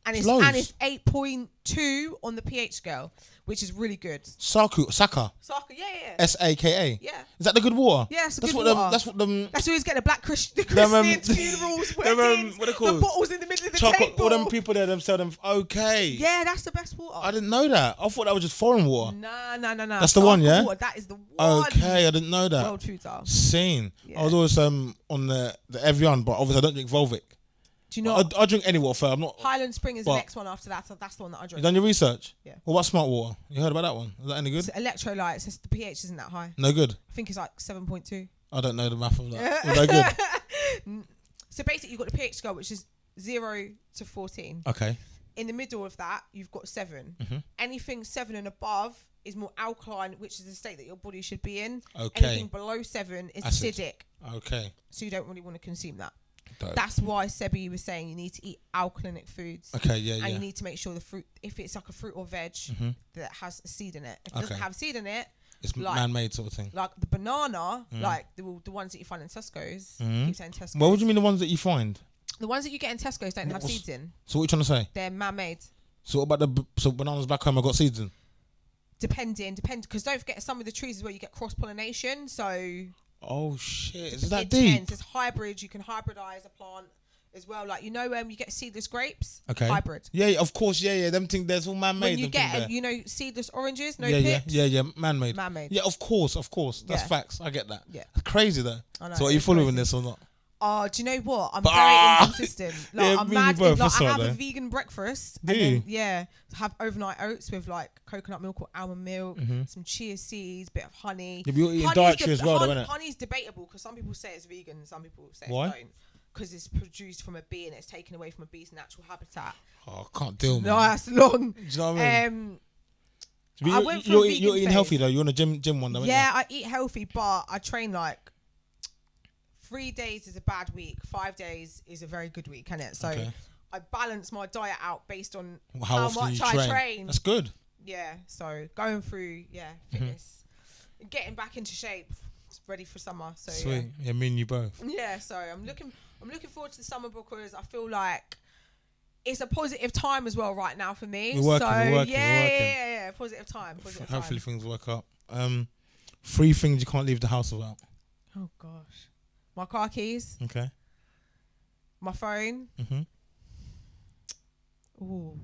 and it's 8.2 on the pH scale, which is really good. Saka, yeah. SAKA. Yeah. Is that the good water? Yeah, it's good water. That's what them. That's who is getting the black Christians funerals, weddings, what are they called? the bottles in the middle of the table. All them people there, them sell them. Okay. Yeah, that's the best water. I didn't know that. I thought that was just foreign water. No. That's the one, yeah. Water, that is the one. Okay, I didn't know that. World Foods are. Seen. Yeah. I was always on the Evian, but obviously I don't drink Volvic. Do you know? I drink any water. I'm not. Highland Spring is the next one after that, so that's the one that I drink. You done your research? Yeah. What about Smart Water? You heard about that one? Is that any good? It's electrolytes. The pH isn't that high. No good. I think it's like 7.2. I don't know the math of that. No good. So basically, you've got the pH scale, which is 0 to 14. Okay. In the middle of that, you've got 7. Anything 7 and above is more alkaline, which is the state that your body should be in. Okay. Anything below 7 is acidic. Okay. So you don't really want to consume that. That's why Sebi was saying you need to eat alkalinic foods. Okay, yeah. And you need to make sure the fruit, if it's like a fruit or veg that has a seed in it. If it doesn't have a seed in it, it's like, man-made sort of thing. Like the banana, like the ones that you find in Tesco's. Keep saying Tesco's. What do you mean the ones that you find? The ones that you get in Tesco's don't have seeds in. So what are you trying to say? They're man-made. So what about so bananas back home have got seeds in? depend, because don't forget some of the trees is where you get cross pollination. So. Oh shit! Is that deep? It's hybrid. You can hybridize a plant as well. Like, you get seedless grapes. Okay. Hybrid. Yeah, of course. Yeah. Them things. There's all man-made. When you get, seedless oranges, no yeah, pips. Yeah. Man-made. Yeah, of course. That's facts. I get that. Yeah. Crazy though. I know, So are you following this or not? Oh, do you know what? I'm very inconsistent. Like, yeah, I'm mad. Both, I have a vegan breakfast. Do you? Then, have overnight oats with like coconut milk or almond milk, some chia seeds, bit of honey. Yeah, you're eating dietary as well, though, isn't it? Honey's debatable because some people say it's vegan, some people say Why? it don't. Because it's produced from a bee and it's taken away from a bee's natural habitat. Oh, I can't deal, man. No, that's long. Do you know what I mean? I went through you're eating healthy though. You're on a gym one though. Yeah, I eat healthy, but I train like 3 days is a bad week. 5 days is a very good week, isn't it? So I balance my diet out based on how much I train. That's good. Yeah. So going through fitness, getting back into shape, ready for summer. So sweet. Yeah, me and you both. Yeah. So I'm looking forward to the summer because I feel like it's a positive time as well right now for me. We're working. Yeah. Positive time. Hopefully things work out. 3 things you can't leave the house without. Oh gosh. My car keys. Okay. My phone. Ooh.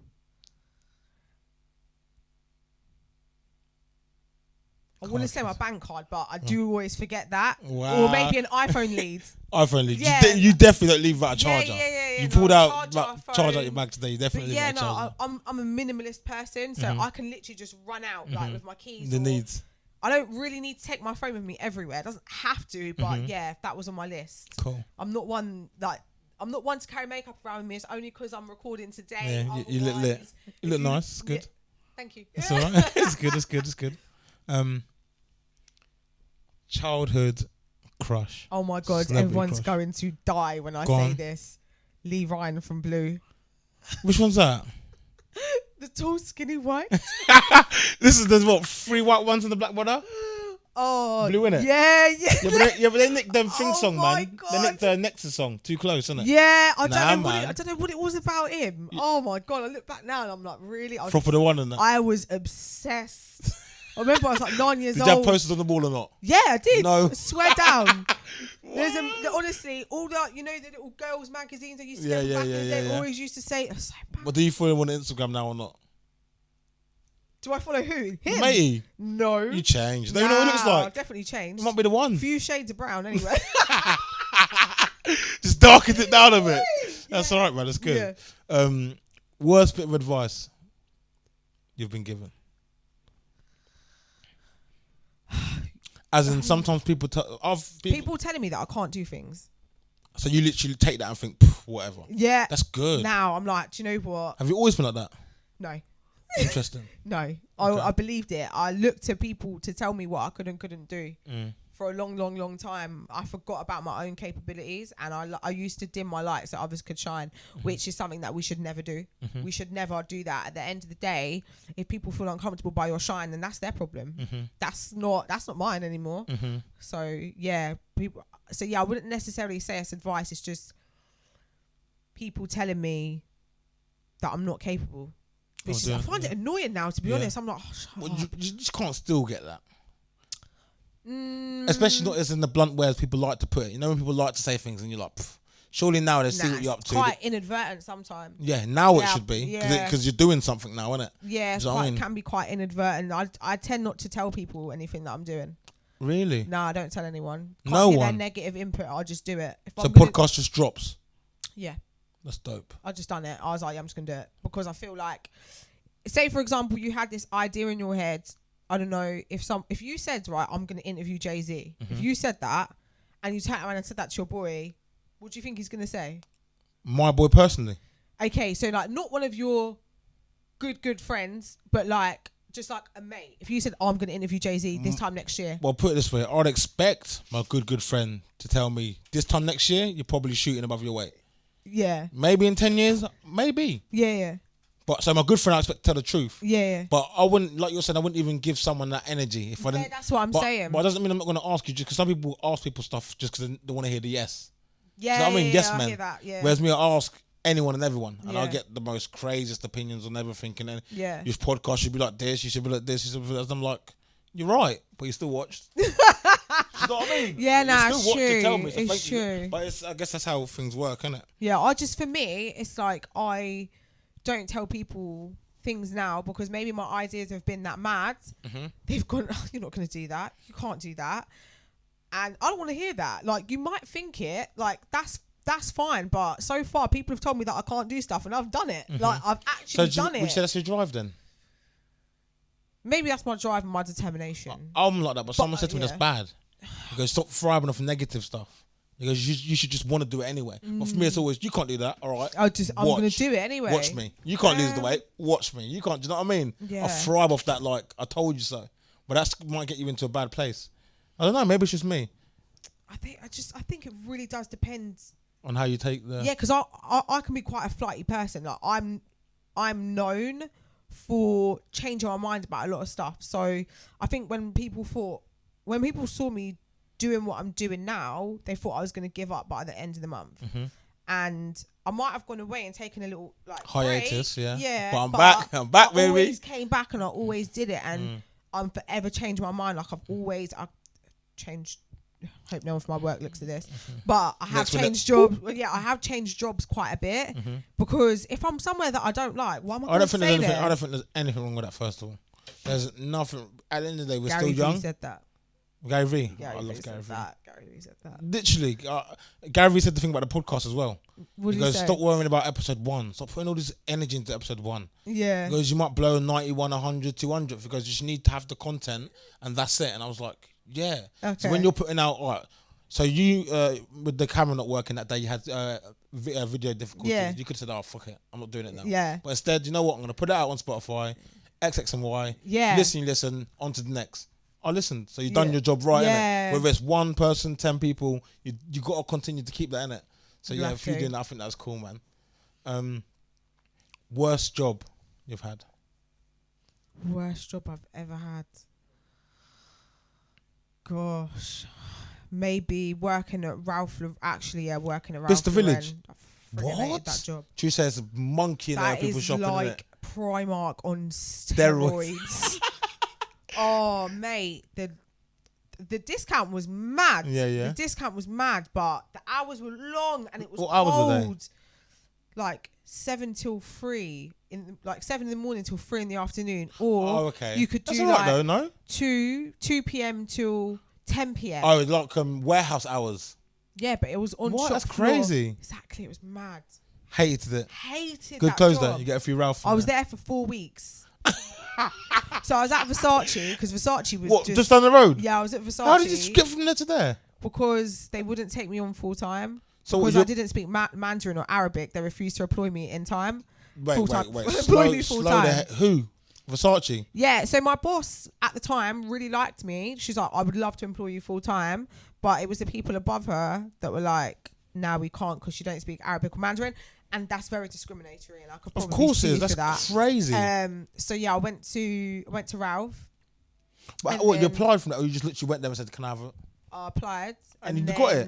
I want to say my bank card, but I do always forget that. Wow. Or maybe an iPhone lead. iPhone lead. Yeah. You definitely don't leave without a charger. Yeah. You pulled out charge out your bag today. You definitely leave without a charger. I'm a minimalist person, so I can literally just run out like with my keys. The needs. I don't really need to take my phone with me everywhere. It doesn't have to, but that was on my list. Cool. I'm not one to carry makeup around with me. It's only because I'm recording today. Yeah, you look lit. You look nice. It's good. Thank you. It's all right. It's good. Childhood crush. Oh my god, everyone's going to die when I say this. Lee Ryan from Blue. Which one's that? The tall, skinny white. This is the 3 white ones and the black one. Oh, Blue, innit? Yeah, but they nicked them thing song, man. God. They nicked the Nexus song. Too close, isn't it? Yeah, I don't know what it was about him. Oh my god, I look back now and I'm like, really? Proper the one and that. I was obsessed. I remember I was like 9 years old. Did you have posters on the wall or not? Yeah, I did. No. I swear down. There's honestly, all the the little girls magazines that used to get back in the day always used to say, so bad. But do you follow him on Instagram now or not? Do I follow who? Him? Matey. No. You changed. Don't you know what it looks like? I've definitely changed. It might be the one. A few shades of brown anyway. Just darkened it down a bit. That's all right, man. That's good. Yeah. Worst bit of advice you've been given? As in, sometimes people telling me that I can't do things. So you literally take that and think, whatever. Yeah. That's good. Now I'm like, do you know what? Have you always been like that? No. Interesting. No. Okay. I believed it. I looked to people to tell me what I could and couldn't do. For a long time. I forgot about my own capabilities and I used to dim my light so others could shine, which is something that we should never do. We should never do that. At the end of the day, if people feel uncomfortable by your shine, then that's their problem. That's not mine anymore. So I wouldn't necessarily say it's advice. It's just people telling me that I'm not capable. Which I find it annoying now, to be honest. I'm like, you just can't still get that. Especially not as in the blunt ways people like to put it. You know when people like to say things and you're like, surely now they see what you're up to. Quite inadvertent sometimes. Yeah, now it should be because you're doing something now, isn't it? Yeah, it can be quite inadvertent. I tend not to tell people anything that I'm doing. Really? No, I don't tell anyone. No one. Their negative input. I'll just do it. So podcast just drops. Yeah, that's dope. I just done it. I was like, yeah, I'm just gonna do it because I feel like, say for example, you had this idea in your head. I don't know if you said, right, I'm going to interview Jay-Z. If you said that and you turned around and said that to your boy, what do you think he's going to say? My boy personally. Okay, so like not one of your good friends, but like just like a mate. If you said, I'm going to interview Jay-Z this time next year. Well, put it this way. I'd expect my good friend to tell me this time next year, you're probably shooting above your weight. Yeah. Maybe in 10 years, maybe. Yeah. But so my good friend, I expect to tell the truth. Yeah. But I wouldn't, like you said, I wouldn't even give someone that energy if I didn't. Yeah, that's what I'm saying. But it doesn't mean I'm not going to ask you, just because some people ask people stuff just because they want to hear the yes. Yeah. So I mean, yes, man. I hear that, yeah. Whereas me, I ask anyone and everyone, and I'll get the most craziest opinions on everything. And then your podcast should be like this, you should be like this, you should be like this. I'm like, you're right, but you still watched. You know what I mean? Yeah, you it's true. To tell me, so it's true. But I guess that's how things work, isn't it? Yeah, for me, it's like I don't tell people things now because maybe my ideas have been that mad. They've gone, oh, you're not going to do that. You can't do that. And I don't want to hear that. Like, you might think it, like, that's fine. But so far, people have told me that I can't do stuff and I've done it. Like, I've actually done it. Would you say that's your drive then? Maybe that's my drive and my determination. I'm like that, but someone said to me that's bad. He goes, stop thriving off negative stuff. He goes, you should just want to do it anyway. But for me, it's always, you can't do that, all right? I'm going to do it anyway. Watch me. You can't lose the weight. Watch me. You can't, do you know what I mean? Yeah. I thrive off that, like, I told you so. But that might get you into a bad place. I don't know, maybe it's just me. I think it really does depend on how you take the... Yeah, because I can be quite a flighty person. Like, I'm known for changing my mind about a lot of stuff. So I think when people saw me doing what I'm doing now, they thought I was going to give up by the end of the month. And I might have gone away and taken a little like hiatus, break. Yeah. But I'm back, baby. I always came back and I always did it, and I'm forever changing my mind. Like I've changed. Hope no one from my work looks at this, but I have changed jobs. Well, yeah, I have changed jobs quite a bit because if I'm somewhere that I don't like, why am I going to stay there? I don't think there's anything wrong with that. First of all, there's nothing. At the end of the day, we're Gary still young. Vee said that. Gary Vee. I love Gary Vee. Gary Vee said that. Literally, Gary Vee said the thing about the podcast as well. What he goes, stop worrying about episode 1. Stop putting all this energy into episode 1. Yeah. He goes, you might blow 91, 100, 200 because you just need to have the content and that's it. And I was like, yeah. Okay. So when you're putting out, all right, so you, with the camera not working that day, you had video difficulties. Yeah. You could have said, oh, fuck it. I'm not doing it now. Yeah. But instead, you know what? I'm going to put it out on Spotify, XX and Y. Yeah. Listen, on to the next. I listened. So you've done your job right, innit? Whether it's 1 person, 10 people, you got to continue to keep that, innit? So yeah, if you're doing that, I think that's cool, man. Worst job you've had? Worst job I've ever had? Gosh. Maybe working at Ralph. Actually, working at Ralph. This the Village? What? That job. She says monkey in there, people shopping in it. That is like Primark on steroids. Oh, mate, the discount was mad. Yeah. The discount was mad, but the hours were long and it was what cold. Hours are they? Like 7 till 3 like 7 in the morning till 3 in the afternoon, or you could do that's like though, no? 2 p.m. till 10 p.m. Oh, like warehouse hours. Yeah, but it was on shop That's floor. crazy. Exactly, it was mad. Hated it. Good that clothes job. there. You get a free Ralph. I was there for 4 weeks. So I was at Versace because Versace was just down the road. Yeah, I was at Versace. How did you get from there to there? Because they wouldn't take me on full time. So because I didn't speak Mandarin or Arabic, they refused to employ me in time. Wait. Employ me full time. Who? Versace? Yeah. So my boss at the time really liked me. She's like, I would love to employ you full time, but it was the people above her that were like, "No, we can't because you don't speak Arabic or Mandarin." And that's very discriminatory, and I could probably of course sue it is. That's crazy. So yeah, I went to Ralph. But you applied from that, or you just literally went there and said, "Can I have it?" I applied, and you got it.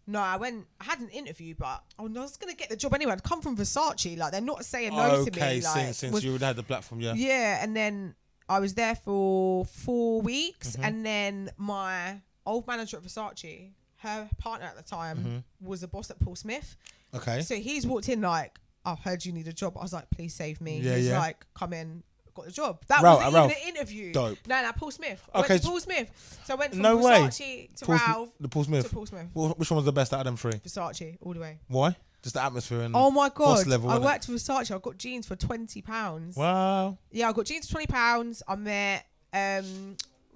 No, I had an interview, but I was gonna get the job anyway. I'd come from Versace, like they're not saying no to me. Like, since you would have the platform, yeah. Yeah, and then I was there for 4 weeks, and then my old manager at Versace, her partner at the time, was a boss at Paul Smith. Okay. So he's walked in like, I've heard you need a job. I was like, please save me. Yeah, he's like, come in, got the job. That wasn't even an interview. Dope. No, Paul Smith. I went to Paul Smith. So I went from no Versace to Ralph. Paul Smith. To Paul Smith. Which one was the best out of them 3? Versace, all the way. Why? Just the atmosphere and oh my god! level, I worked for Versace. I got jeans for £20. Wow. Yeah, I got jeans for £20. I met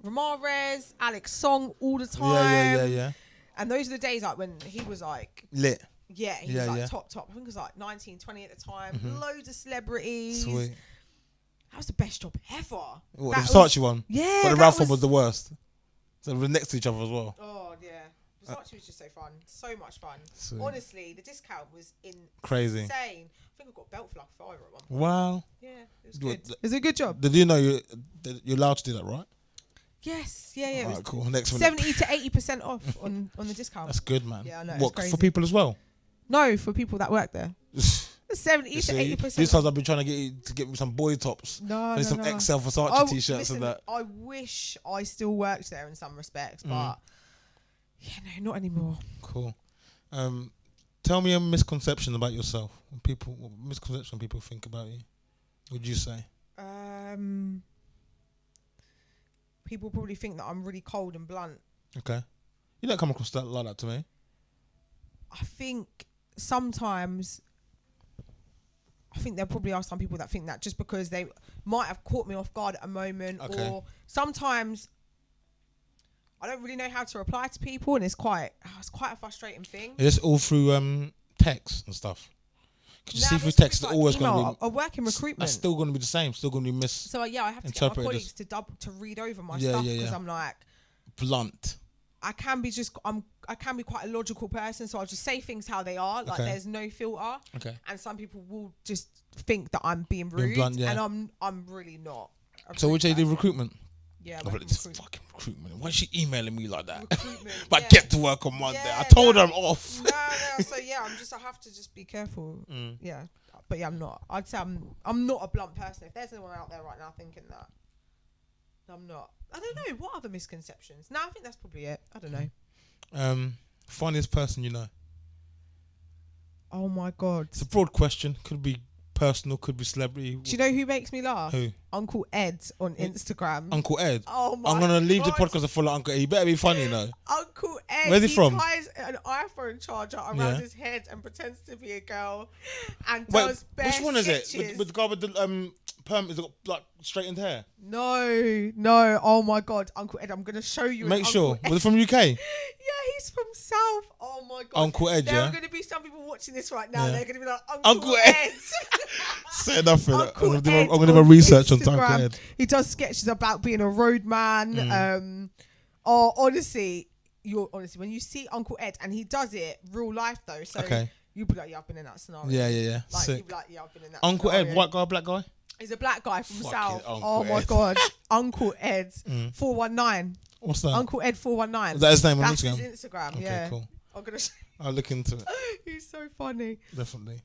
Ramirez, Alex Song all the time. Yeah. And those are the days like when he was like lit. Yeah, he was like top. I think it was like 19, 20 at the time. Loads of celebrities. Sweet. That was the best job ever. What, the Versace one? Yeah. But the Ralph one was the worst. So we're next to each other as well. Oh, yeah. Versace was just so fun. So much fun. Sweet. Honestly, the discount was crazy. Insane. I think I got a belt for like £5 at one point. Wow. Yeah, it was good. It was a good job. Did you know you're allowed to do that, right? Yes. Yeah. Alright, cool. Next one. 70 to 80% off on the discount. That's good, man. Yeah, I know. What, for people as well? No, for people that work there. 70 to 80%. These times I've been trying to get you to get me some boy tops. No, some XL Versace t-shirts and that. I wish I still worked there in some respects, but yeah, no, not anymore. Cool. Tell me a misconception about yourself. What misconception people think about you? Would you say? People probably think that I'm really cold and blunt. Okay. You don't come across that like that to me. I think sometimes, there probably are some people that think that just because they might have caught me off guard at a moment, or sometimes I don't really know how to reply to people, and it's quite a frustrating thing. It's all through text and stuff. Could you see through text? It's always going to be. I work in recruitment. That's still going to be the same. Still going to be So yeah, I have to get my colleagues to read over my stuff because I'm like blunt. I can be quite a logical person, so I'll just say things how they are. Like there's no filter. Okay. And some people will just think that I'm being rude, blunt, and I'm really not. So would you do recruitment? Yeah, this fucking recruitment. Why is she emailing me like that? But yeah. Get to work on Monday. I told her I'm off. No. So yeah, I have to just be careful. Yeah, but yeah, I'm not. I'd say I'm not a blunt person. If there's anyone out there right now thinking that, I'm not. I don't know. What other misconceptions? No, I think that's probably it. I don't know. Funniest person you know? Oh my God. It's a broad question. Could be personal, could be celebrity. Do you know who makes me laugh? Who? Uncle Ed on Instagram. Uncle Ed? Oh my I'm going to leave the God. podcast to follow Uncle Ed. He better be funny, though. Uncle Ed. Where's he from? Ties an iPhone charger around his head and pretends to be a girl and Wait, does bare which one sketches. is it? With the guy with the perm, is it got like straightened hair? No. Oh my God, Uncle Ed, I'm gonna show you. Make sure. Was it from UK? Yeah, he's from South. Oh my God, Uncle Ed. There are gonna be some people watching this right now. They're gonna be like, Uncle Ed. Say nothing. I'm gonna do my my research Instagram. on Uncle Ed. He does sketches about being a roadman. Honestly, when you see Uncle Ed, and he does it real life though, so you'll be like, yeah, I've been in that scenario. Yeah. Like, sick. you'll be like, yeah, I've been in that Uncle scenario. Ed, white guy, black guy? He's a black guy from South. Uncle My Ed. God, Uncle Ed 419. What's that? Uncle Ed 419. Is that his name on That's Instagram? his Instagram. Okay, yeah. cool. I'm gonna. I'll look into it. He's so funny. Definitely.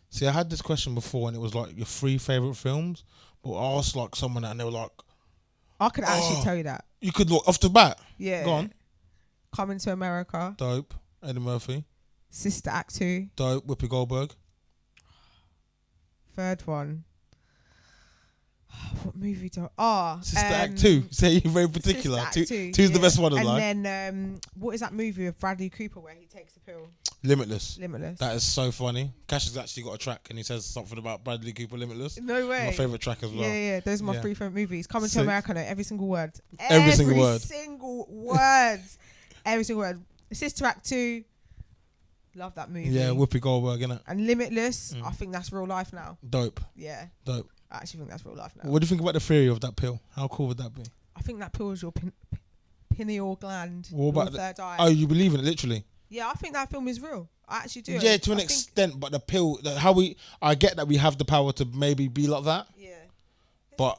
See, I had this question before, and it was like your 3 favorite films. But I asked like someone, and they were like, I could actually tell you that. You could look off the bat. Yeah. Go on. Coming to America. Dope. Eddie Murphy. Sister Act 2. Dope. Whoopi Goldberg. Third one. What movie do Sister Act 2. Say you're very particular. Sister Act 2. Two's the best one of life. And then what is that movie with Bradley Cooper where he takes a pill? Limitless. That is so funny. Cash has actually got a track, and he says something about Bradley Cooper Limitless. No way. My favourite track as well. Yeah. Those are my 3 favourite movies. Coming to America, no, every single word. Every single word. Every single word. Sister Act 2. Love that movie. Yeah, Whoopi Goldberg, innit? And Limitless, I think that's real life now. Dope. Yeah. Dope. I actually think that's real life now. What do you think about the theory of that pill? How cool would that be? I think that pill is your pineal gland. What about third eye. Oh, you believe in it, literally? Yeah, I think that film is real. I actually do. Yeah, to an extent, but the pill, I get that we have the power to maybe be like that. Yeah. But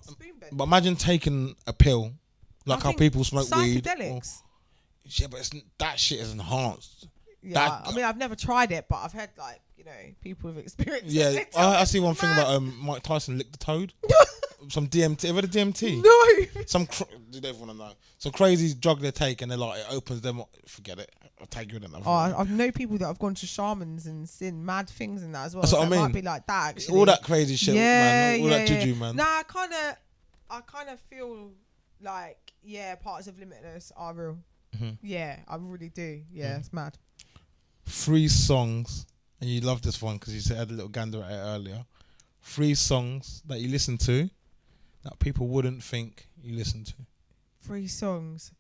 imagine taking a pill, like how people smoke weed. Psychedelics. Yeah, but that shit is enhanced. Yeah, I mean, I've never tried it, but I've heard people have experienced it. Yeah, I see one thing about Mike Tyson licked the toad. Some DMT. Have you heard of DMT? No. Did everyone know? Some crazy drug they take, and they're like, it opens them up. Forget it. I'll take you in another. I know people that have gone to shamans and seen mad things in that as well. That's what I mean. It might be like that, actually. All that crazy shit, man. All that juju, man. Nah, I kind of feel like, parts of Limitless are real. Mm-hmm. Yeah, I really do. Yeah, it's mad. 3 songs, and you love this one because you had a little gander at it earlier. 3 songs that you listen to that people wouldn't think you listen to. 3 songs.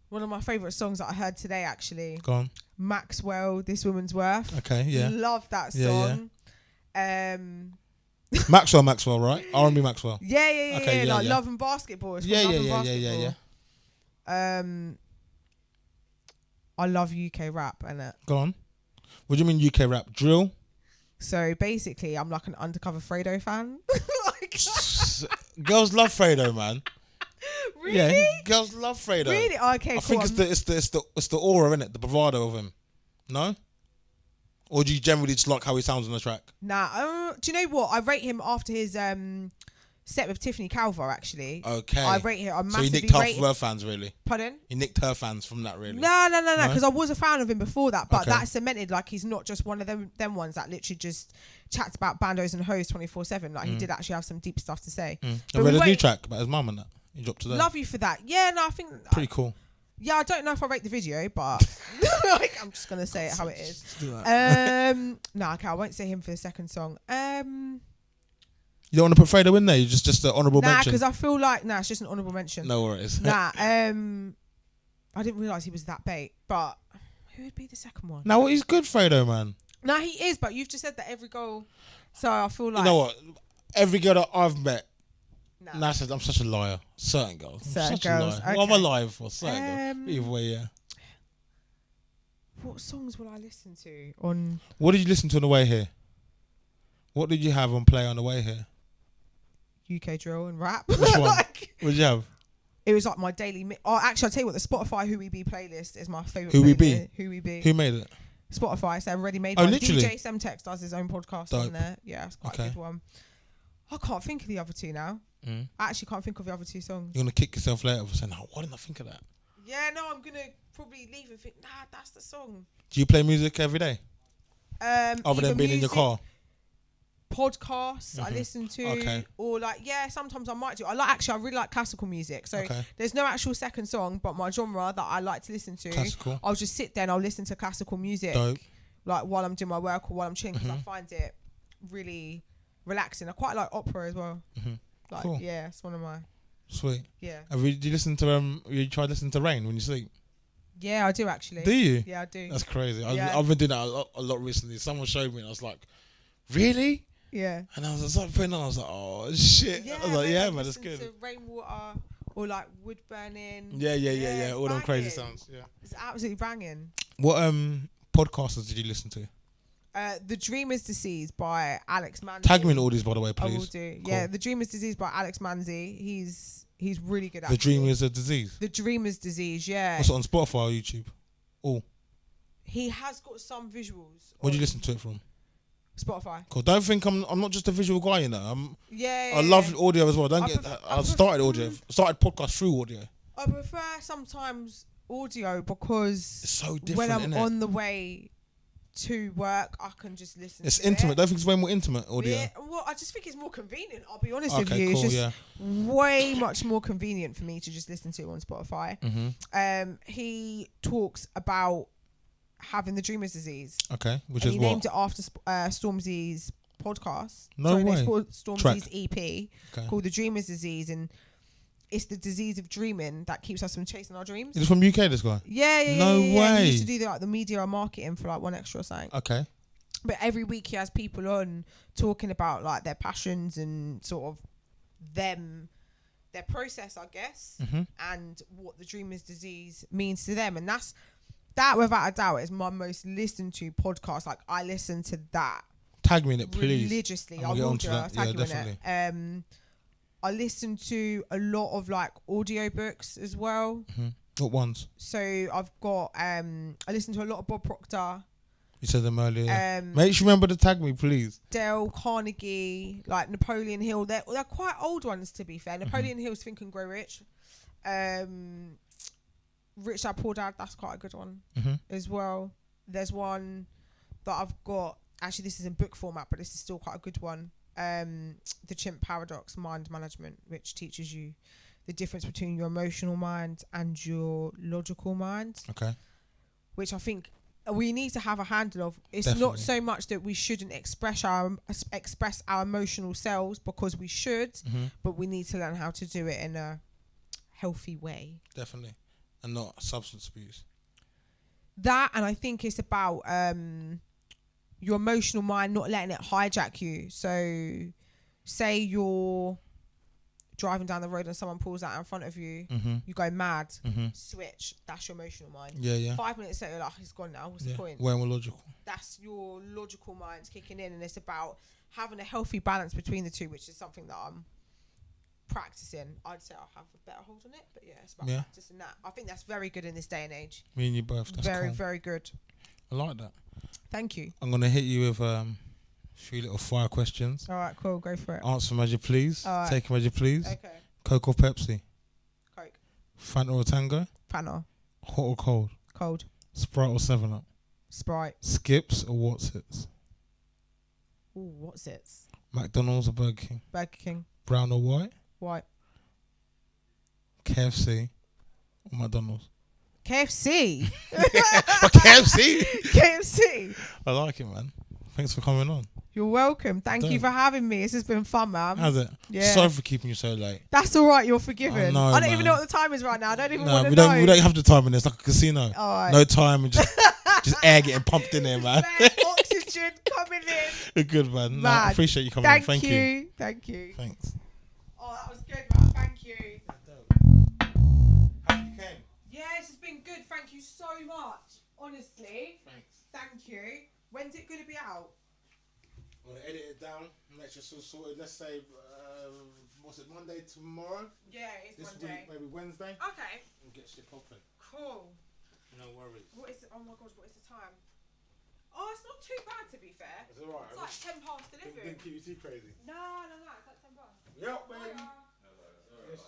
One of my favourite songs that I heard today, actually. Go on. Maxwell, This Woman's Worth. Okay, yeah. Love that song. Yeah. Maxwell, right? R&B Maxwell. Yeah. Okay, like Love and Basketball. It's Yeah. I love UK rap, innit? Go on. What do you mean UK rap? Drill? So basically, I'm like an undercover Fredo fan. Girls love Fredo, man. Really? Yeah, girls love Fredo. Really? Okay, I think it's the aura, innit? The bravado of him. No? Or do you generally just like how he sounds on the track? Nah. Do you know what? I rate him after his set with Tiffany Calver, actually. Okay. I rate him. So he nicked half of her fans, really? Pardon? He nicked her fans from that, really? No. Because I was a fan of him before that, but Okay. that cemented like he's not just one of them ones that literally just chats about bandos and hoes 24/7. Like he did actually have some deep stuff to say. I read a new track about his mum and that. He dropped today. Love you for that. Yeah, no, I think pretty cool. Yeah, I don't know if I rate the video, but like, I'm just gonna say it how it is. No, okay, I won't say him for the second song. You don't want to put Fredo in there? You just an honourable mention? Nah, because I feel like it's just an honourable mention. No worries. Nah, I didn't realise he was that bait. But who would be the second one? No, he's good, Fredo, man. Nah, he is. But you've just said that every goal. So I feel like you know what? Every girl that I've met. Nah, I'm such a liar. Certain girls. Certain girls. Okay. What am I lying for? Certain girls. Either way, yeah. What songs will I listen to on? What did you listen to on the way here? What did you have on play on the way here? UK drill and rap. Which one? What did you have? It was like my daily. Actually, I'll tell you what. The Spotify Who We Be playlist is my favourite. Who We Be? Who We Be? Who made it? Spotify. So already made. Oh, one. literally. DJ Semtex does his own podcast on there. Yeah, it's quite a good one. I can't think of the other two now. I actually can't think of the other two songs. You're gonna kick yourself later for saying, "Oh, why didn't I think of that?" Yeah, no, I'm gonna probably leave and think, that's the song. Do you play music every day? Other than being in your car? Podcasts I listen to, or sometimes I might do. I really like classical music. So there's no actual second song, but my genre that I like to listen to, classical. I'll just sit there and I'll listen to classical music, like while I'm doing my work or while I'm chilling, because I find it really relaxing. I quite like opera as well. Like, cool. Yeah, it's one of my. Sweet. Yeah. Do you listen to you try to listen to Rain when you sleep? Yeah, I do actually. Do you? Yeah, I do. That's crazy. Yeah. I've been doing that a lot recently. Someone showed me and I was like, really? Yeah. And I was like, putting on, I was like, oh shit. Yeah, I was like, yeah, man, that's good. To rainwater or like wood burning. Yeah. All them crazy sounds. Yeah. It's absolutely banging. What podcasters did you listen to? The Dream is Disease by Alex Manzi. Tag me in all these, by the way, please. I will do. Cool. Yeah, The Dream is Disease by Alex Manzi. He's really good at The Dream is a Disease? The Dream is Disease, yeah. What's it on Spotify or YouTube? Oh. He has got some visuals. Where do you listen to it from? Spotify. Cool. Don't think I'm not just a visual guy, you know. I love audio as well. I started audio. Started podcast through audio. I prefer sometimes audio because it's so different, when I'm innit? on the way to work, I can just listen. It's intimate. Don't think it's way more intimate audio. Yeah, well, I just think it's more convenient. I'll be honest with you. Cool, it's just way much more convenient for me to just listen to it on Spotify. He talks about having the dreamer's disease. Okay, which and is he what? named it after Stormzy's podcast. No way. Stormzy's EP called The Dreamer's Disease, and it's the disease of dreaming that keeps us from chasing our dreams. Is it from UK, this guy? Yeah. No way. He used to do the media and marketing for like One Extra or something. Okay. But every week he has people on talking about like their passions and sort of their process, I guess, and what the dreamer's disease means to them. And that without a doubt is my most listened to podcast. Like I listen to that. Tag me in it, please. Religiously. I will do. Tag you definitely. In it. I listen to a lot of like audiobooks as well. What ones? So I've got I listen to a lot of Bob Proctor. You said them earlier. Make sure you remember to tag me, please. Dale Carnegie, like Napoleon Hill. They're quite old ones, to be fair. Napoleon Hill's Think and Grow Rich. Rich Dad Poor Dad, that's quite a good one as well. There's one that I've got. Actually, this is in book format, but this is still quite a good one. The Chimp Paradox, Mind Management, which teaches you the difference between your emotional mind and your logical mind. Okay. Which I think we need to have a handle of. It's Definitely. not so much that we shouldn't express our emotional selves, because we should, but we need to learn how to do it in a healthy way. Definitely. And not substance abuse. That, and I think it's about your emotional mind not letting it hijack you. So say you're driving down the road and someone pulls out in front of you, you go mad, switch, that's your emotional mind. Yeah. 5 minutes later, you're like, it's gone now, what's the point? Way more logical. That's your logical mind kicking in, and it's about having a healthy balance between the two, which is something that I'm practicing. I'd say I'll have a better hold on it, but yeah, it's about practicing that. I think that's very good in this day and age. Me and you both. That's very, cool. very good. I like that. Thank you. I'm gonna hit you with 3 little fire questions. All right, cool. Go for it. Answer them as you please. All right. Take them as you please. Okay. Coke or Pepsi? Coke. Fanta or Tango? Fanta. Hot or cold? Cold. Sprite or 7-Up? Sprite. Skips or What's-Its? Ooh, what's it? McDonald's or Burger King? Burger King. Brown or white? White. KFC or McDonald's? KFC. KFC? KFC. I like it, man. Thanks for coming on. You're welcome. Thank you for having me. This has been fun, man. Has it? Yeah. Sorry for keeping you so late. That's all right. You're forgiven. know, I don't even man. know what the time is right now. I don't even want to we know. we don't have the time in this. Like a casino. All right. No time and just air getting pumped in there, man. Oxygen coming in. You're good, man. No, I appreciate you coming on. Thank you. Thank you. Thanks. Oh, that was good, man. Thank you. How you came? Yeah, this has been good. Thank you so much. Honestly. Thanks. Thank you. When's it going to be out? I'm going to edit it down, make sure it's all sorted. Let's say, what's it, Monday tomorrow? Yeah, it's this Monday. Week, maybe Wednesday. Okay. And get shit popping. Cool. No worries. What is it? Oh my gosh, what is the time? Oh, it's not too bad to be fair. It's alright. It's like 10 past 11. Didn't keep you too crazy. No, it's like 10 past. Yep, baby. Hiya. Yes.